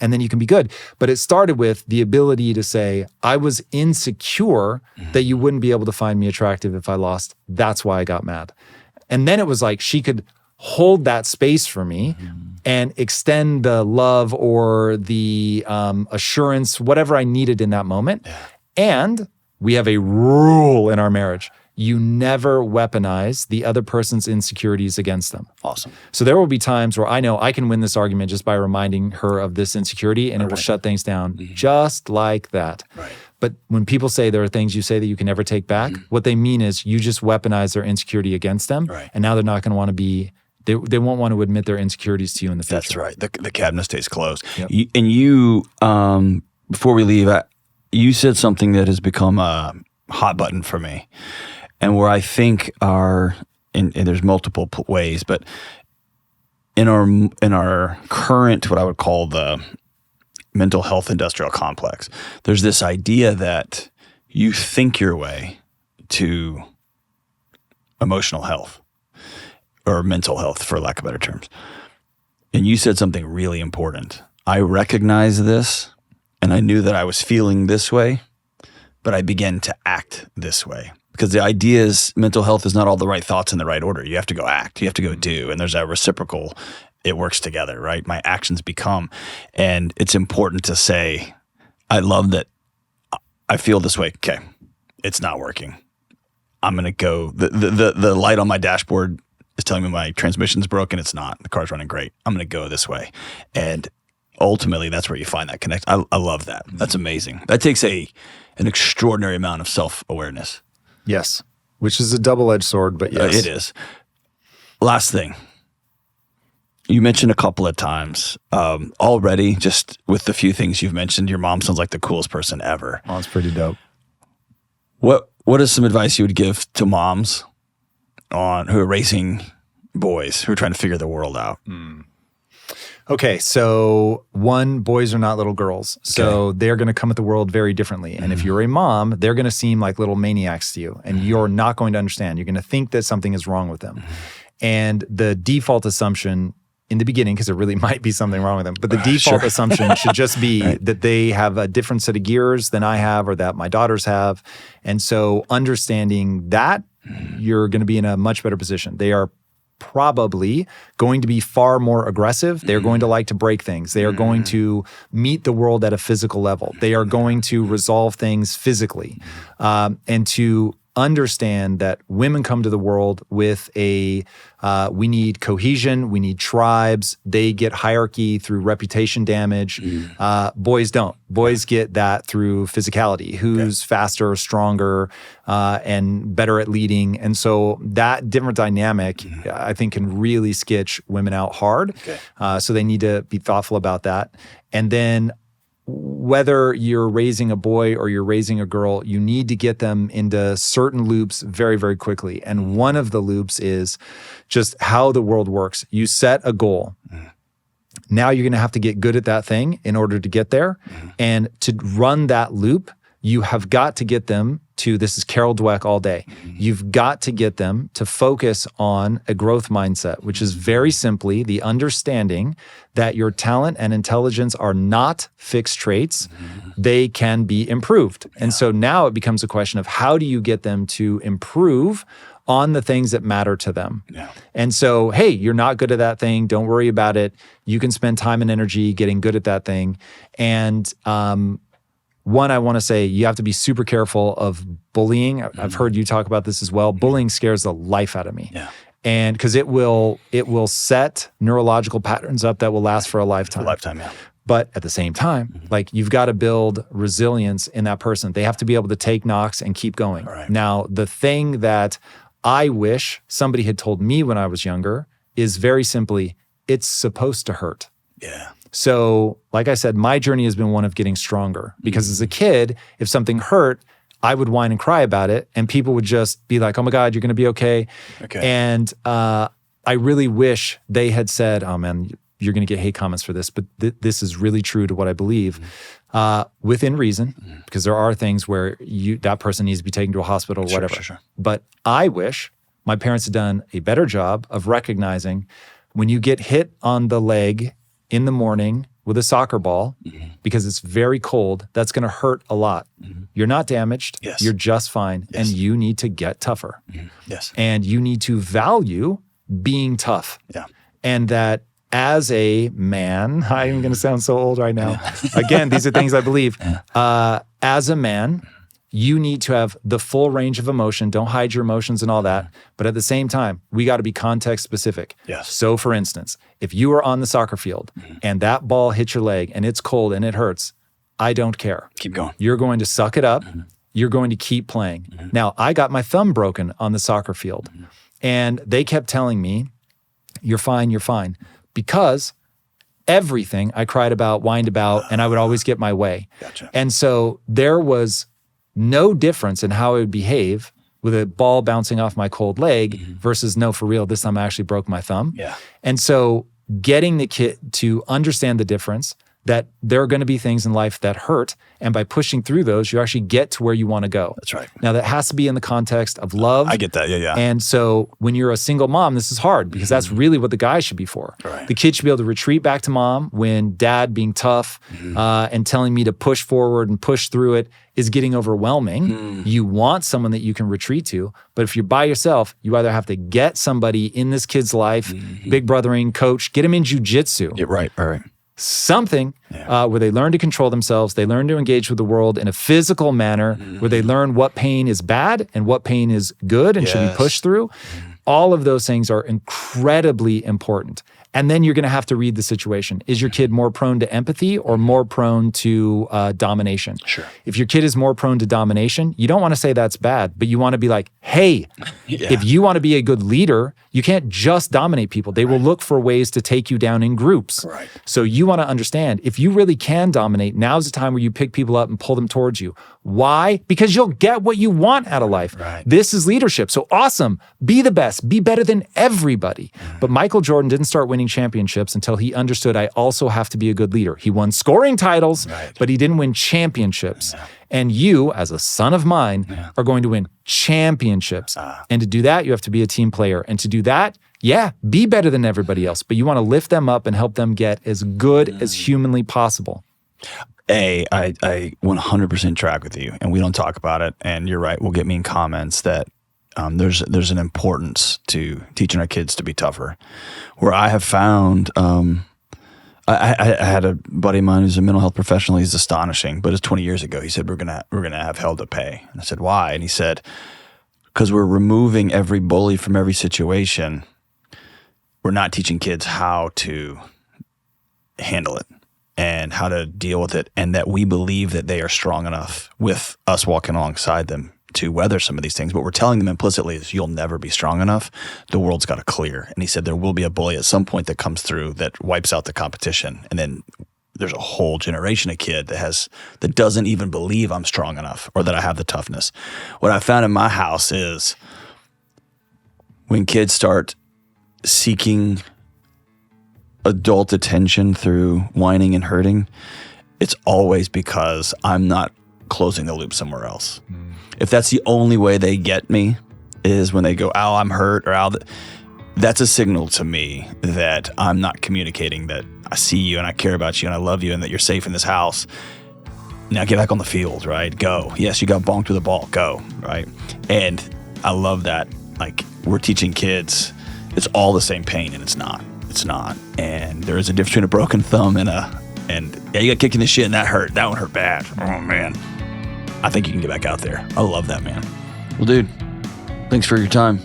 And then you can be good. But it started with the ability to say, I was insecure that you wouldn't be able to find me attractive if I lost. That's why I got mad. And then it was like she could hold that space for me and extend the love or the assurance, whatever I needed in that moment. Yeah. And we have a rule in our marriage. You never weaponize the other person's insecurities against them. Awesome. So there will be times where I know I can win this argument just by reminding her of this insecurity and it will shut things down just like that. Right. But when people say there are things you say that you can never take back, what they mean is you just weaponize their insecurity against them. Right. And now they're not going to want to be, they won't want to admit their insecurities to you in the future. That's right. The cabinet stays closed. Yep. You, before we leave, you said something that has become a hot button for me. And where I think and there's multiple ways, but in our current, what I would call the mental health industrial complex, there's this idea that you think your way to emotional health or mental health, for lack of better terms. And you said something really important. I recognize this and I knew that I was feeling this way, but I began to act this way. Because the idea is mental health is not all the right thoughts in the right order. You have to go act. You have to go do. And there's that reciprocal, it works together, right? My actions become. And it's important to say, I love that I feel this way. Okay, it's not working. I'm going to go. The light on my dashboard is telling me my transmission's broken. It's not. The car's running great. I'm going to go this way. And ultimately, that's where you find that connect. I love that. That's amazing. That takes an extraordinary amount of self-awareness. Yes, which is a double-edged sword, but yes. It is. Last thing. You mentioned a couple of times already, just with the few things you've mentioned, your mom sounds like the coolest person ever. Oh, it's pretty dope. What is some advice you would give to moms who are raising boys, who are trying to figure the world out? Okay, so one, boys are not little girls. So they're going to come at the world very differently. And if you're a mom, they're going to seem like little maniacs to you. And you're not going to understand. You're going to think that something is wrong with them. And the default assumption in the beginning, because there really might be something wrong with them, but the default assumption should just be that they have a different set of gears than I have or that my daughters have. And so understanding that, you're going to be in a much better position. They are probably going to be far more aggressive. They're going to like to break things. They are going to meet the world at a physical level. They are going to resolve things physically. And to understand that women come to the world with we need cohesion, we need tribes. They get hierarchy through reputation damage. Boys don't. Boys get that through physicality. Who's faster, stronger, and better at leading. And so that different dynamic, I think, can really sketch women out hard. So they need to be thoughtful about that. And then whether you're raising a boy or you're raising a girl, you need to get them into certain loops very, very quickly. And one of the loops is just how the world works. You set a goal. Now you're going to have to get good at that thing in order to get there. And to run that loop, you have got to get them to, this is Carol Dweck all day, you've got to get them to focus on a growth mindset, which is very simply the understanding that your talent and intelligence are not fixed traits. They can be improved. And so now it becomes a question of how do you get them to improve on the things that matter to them. And so, hey, you're not good at that thing. Don't worry about it. You can spend time and energy getting good at that thing. And one, I want to say you have to be super careful of bullying. I've heard you talk about this as well. Bullying scares the life out of me. And because it will set neurological patterns up that will last for a lifetime. But at the same time, like you've got to build resilience in that person. They have to be able to take knocks and keep going. Now, the thing that I wish somebody had told me when I was younger is very simply, it's supposed to hurt. So, like I said, my journey has been one of getting stronger because as a kid, if something hurt, I would whine and cry about it, and people would just be like, "Oh my God, you're going to be okay." And I really wish they had said, "Oh man, you're going to get hate comments for this, but this is really true to what I believe," within reason, because there are things where that person needs to be taken to a hospital or whatever. Sure. But I wish my parents had done a better job of recognizing when you get hit on the leg in the morning with a soccer ball, because it's very cold, that's going to hurt a lot. You're not damaged. Yes. You're just fine. Yes. And you need to get tougher. Yes. And you need to value being tough. Yeah. And that as a man, I'm going to sound so old right now. Again, these are things I believe. As a man, you need to have the full range of emotion. Don't hide your emotions and all that. But at the same time, we got to be context specific. Yes. So for instance, if you are on the soccer field and that ball hits your leg and it's cold and it hurts, I don't care. Keep going. You're going to suck it up. You're going to keep playing. Now, I got my thumb broken on the soccer field and they kept telling me, "You're fine, you're fine." Because everything I cried about, whined about, and I would always get my way. Gotcha. And so there was no difference in how I would behave with a ball bouncing off my cold leg versus, no, for real, this time I actually broke my thumb. Yeah. And so getting the kid to understand the difference, that there are going to be things in life that hurt, and by pushing through those, you actually get to where you want to go. That's right. Now, that has to be in the context of love. I get that. Yeah. And so when you're a single mom, this is hard because that's really what the guy should be for. Right. The kid should be able to retreat back to mom when dad being tough and telling me to push forward and push through it is getting overwhelming. You want someone that you can retreat to. But if you're by yourself, you either have to get somebody in this kid's life, big brothering, coach, get him in jujitsu. Yeah, right. Something where they learn to control themselves, they learn to engage with the world in a physical manner, where they learn what pain is bad and what pain is good and should be pushed through. All of those things are incredibly important. And then you're going to have to read the situation. Is your kid more prone to empathy or more prone to domination? Sure. If your kid is more prone to domination, you don't want to say that's bad, but you want to be like, hey, if you want to be a good leader, you can't just dominate people. They will look for ways to take you down in groups. Right. So you want to understand, if you really can dominate, now's the time where you pick people up and pull them towards you. Why? Because you'll get what you want out of life. Right. This is leadership. So awesome. Be the best. Be better than everybody. But Michael Jordan didn't start winning championships until he understood I also have to be a good leader. He won scoring titles, but he didn't win championships. And you, as a son of mine, are going to win championships. And to do that, you have to be a team player. And to do that, be better than everybody else. But you want to lift them up and help them get as good as humanly possible. I 100% track with you, and we don't talk about it. And you're right. We'll get mean comments that there's an importance to teaching our kids to be tougher. Where I have found, I had a buddy of mine who's a mental health professional. He's astonishing, but it's 20 years ago. He said we're gonna have hell to pay. And I said, why? And he said, because we're removing every bully from every situation. We're not teaching kids how to handle it and how to deal with it, and that we believe that they are strong enough with us walking alongside them to weather some of these things. What we're telling them implicitly is you'll never be strong enough. The world's got to clear. And he said there will be a bully at some point that comes through that wipes out the competition. And then there's a whole generation of kid that doesn't even believe I'm strong enough or that I have the toughness. What I found in my house is when kids start seeking adult attention through whining and hurting, it's always because I'm not closing the loop somewhere else. If that's the only way they get me is when they go, "Ow, I'm hurt," or "Ow," that's a signal to me that I'm not communicating that I see you and I care about you and I love you and that you're safe in this house. Now get back on the field, right? Go. Yes, you got bonked with a ball. Go, right? And I love that. Like, we're teaching kids it's all the same pain, and it's not. It's not. And there is a difference between a broken thumb and you got kicked in the shin and that hurt. That one hurt bad. Oh, man. I think you can get back out there. I love that, man. Well, dude, thanks for your time.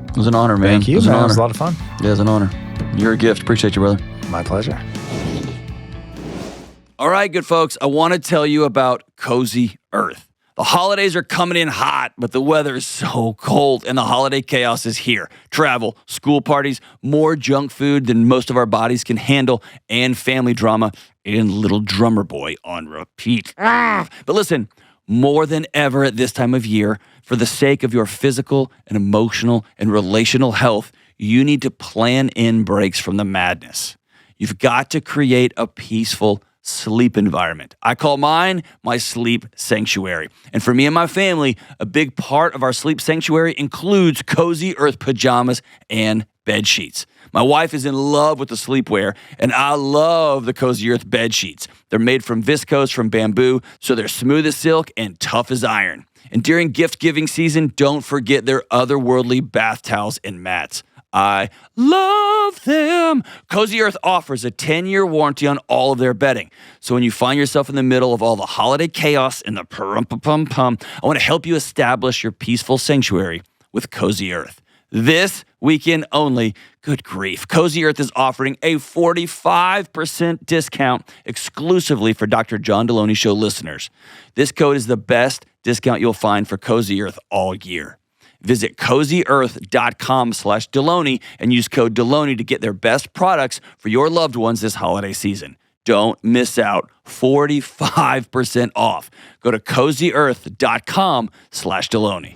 It was an honor, man. Thank you, man. It was a lot of fun. Yeah, it was an honor. You're a gift. Appreciate you, brother. My pleasure. All right, good folks. I want to tell you about Cozy Earth. The holidays are coming in hot, but the weather is so cold, and the holiday chaos is here. Travel, school parties, more junk food than most of our bodies can handle, and family drama, and Little Drummer Boy on repeat. But listen, More than ever at this time of year, for the sake of your physical and emotional and relational health, you need to plan in breaks from the madness. You've got to create a peaceful sleep environment. I call mine my sleep sanctuary. And for me and my family, a big part of our sleep sanctuary includes Cozy Earth pajamas and bed sheets. My wife is in love with the sleepwear, and I love the Cozy Earth bed sheets. They're made from viscose from bamboo, so they're smooth as silk and tough as iron. And during gift-giving season, don't forget their otherworldly bath towels and mats. I love them. Cozy Earth offers a 10-year warranty on all of their bedding. So when you find yourself in the middle of all the holiday chaos and the pum-pum-pum, I want to help you establish your peaceful sanctuary with Cozy Earth. This weekend only, good grief, Cozy Earth is offering a 45% discount exclusively for Dr. John Delony Show listeners. This code is the best discount you'll find for Cozy Earth all year. Visit CozyEarth.com/Delony and use code Delony to get their best products for your loved ones this holiday season. Don't miss out. 45% off. Go to CozyEarth.com/Delony.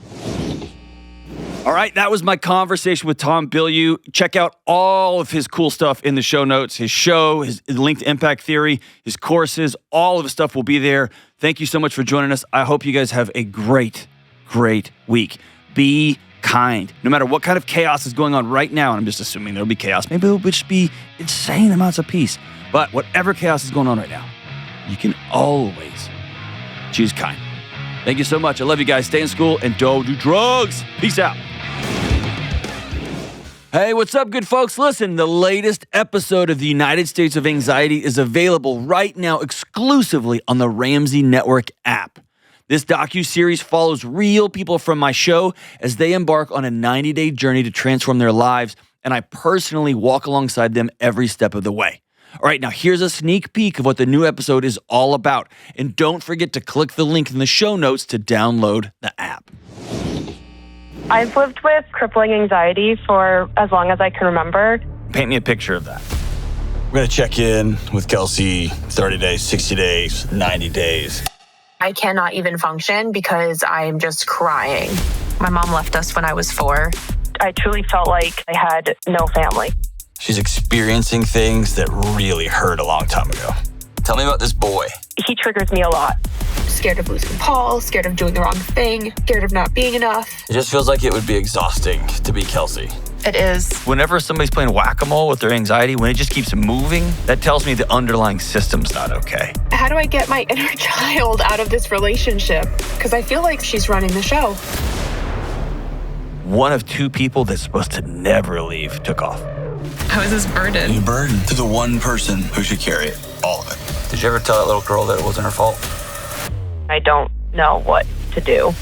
All right, that was my conversation with Tom Bilyeu. Check out all of his cool stuff in the show notes. His show, his link to Impact Theory, his courses, all of his stuff will be there. Thank you so much for joining us. I hope you guys have a great, great week. Be kind. No matter what kind of chaos is going on right now, and I'm just assuming there'll be chaos. Maybe it'll just be insane amounts of peace. But whatever chaos is going on right now, you can always choose kind. Thank you so much. I love you guys. Stay in school and don't do drugs. Peace out. Hey, what's up, good folks? Listen, the latest episode of the United States of Anxiety is available right now exclusively on the Ramsey Network app. This docuseries follows real people from my show as they embark on a 90-day journey to transform their lives, and I personally walk alongside them every step of the way. All right, now here's a sneak peek of what the new episode is all about. And don't forget to click the link in the show notes to download the app. I've lived with crippling anxiety for as long as I can remember. Paint me a picture of that. We're going to check in with Kelsey 30 days, 60 days, 90 days. I cannot even function because I'm just crying. My mom left us when I was 4. I truly felt like I had no family. She's experiencing things that really hurt a long time ago. Tell me about this boy. He triggers me a lot. Scared of losing Paul, scared of doing the wrong thing, scared of not being enough. It just feels like it would be exhausting to be Kelsey. It is. Whenever somebody's playing whack-a-mole with their anxiety, when it just keeps moving, that tells me the underlying system's not okay. How do I get my inner child out of this relationship? Because I feel like she's running the show. One of 2 people that's supposed to never leave took off. I was his burden. You burden to the one person who should carry it, all of it. Did you ever tell that little girl that it wasn't her fault? I don't know what to do.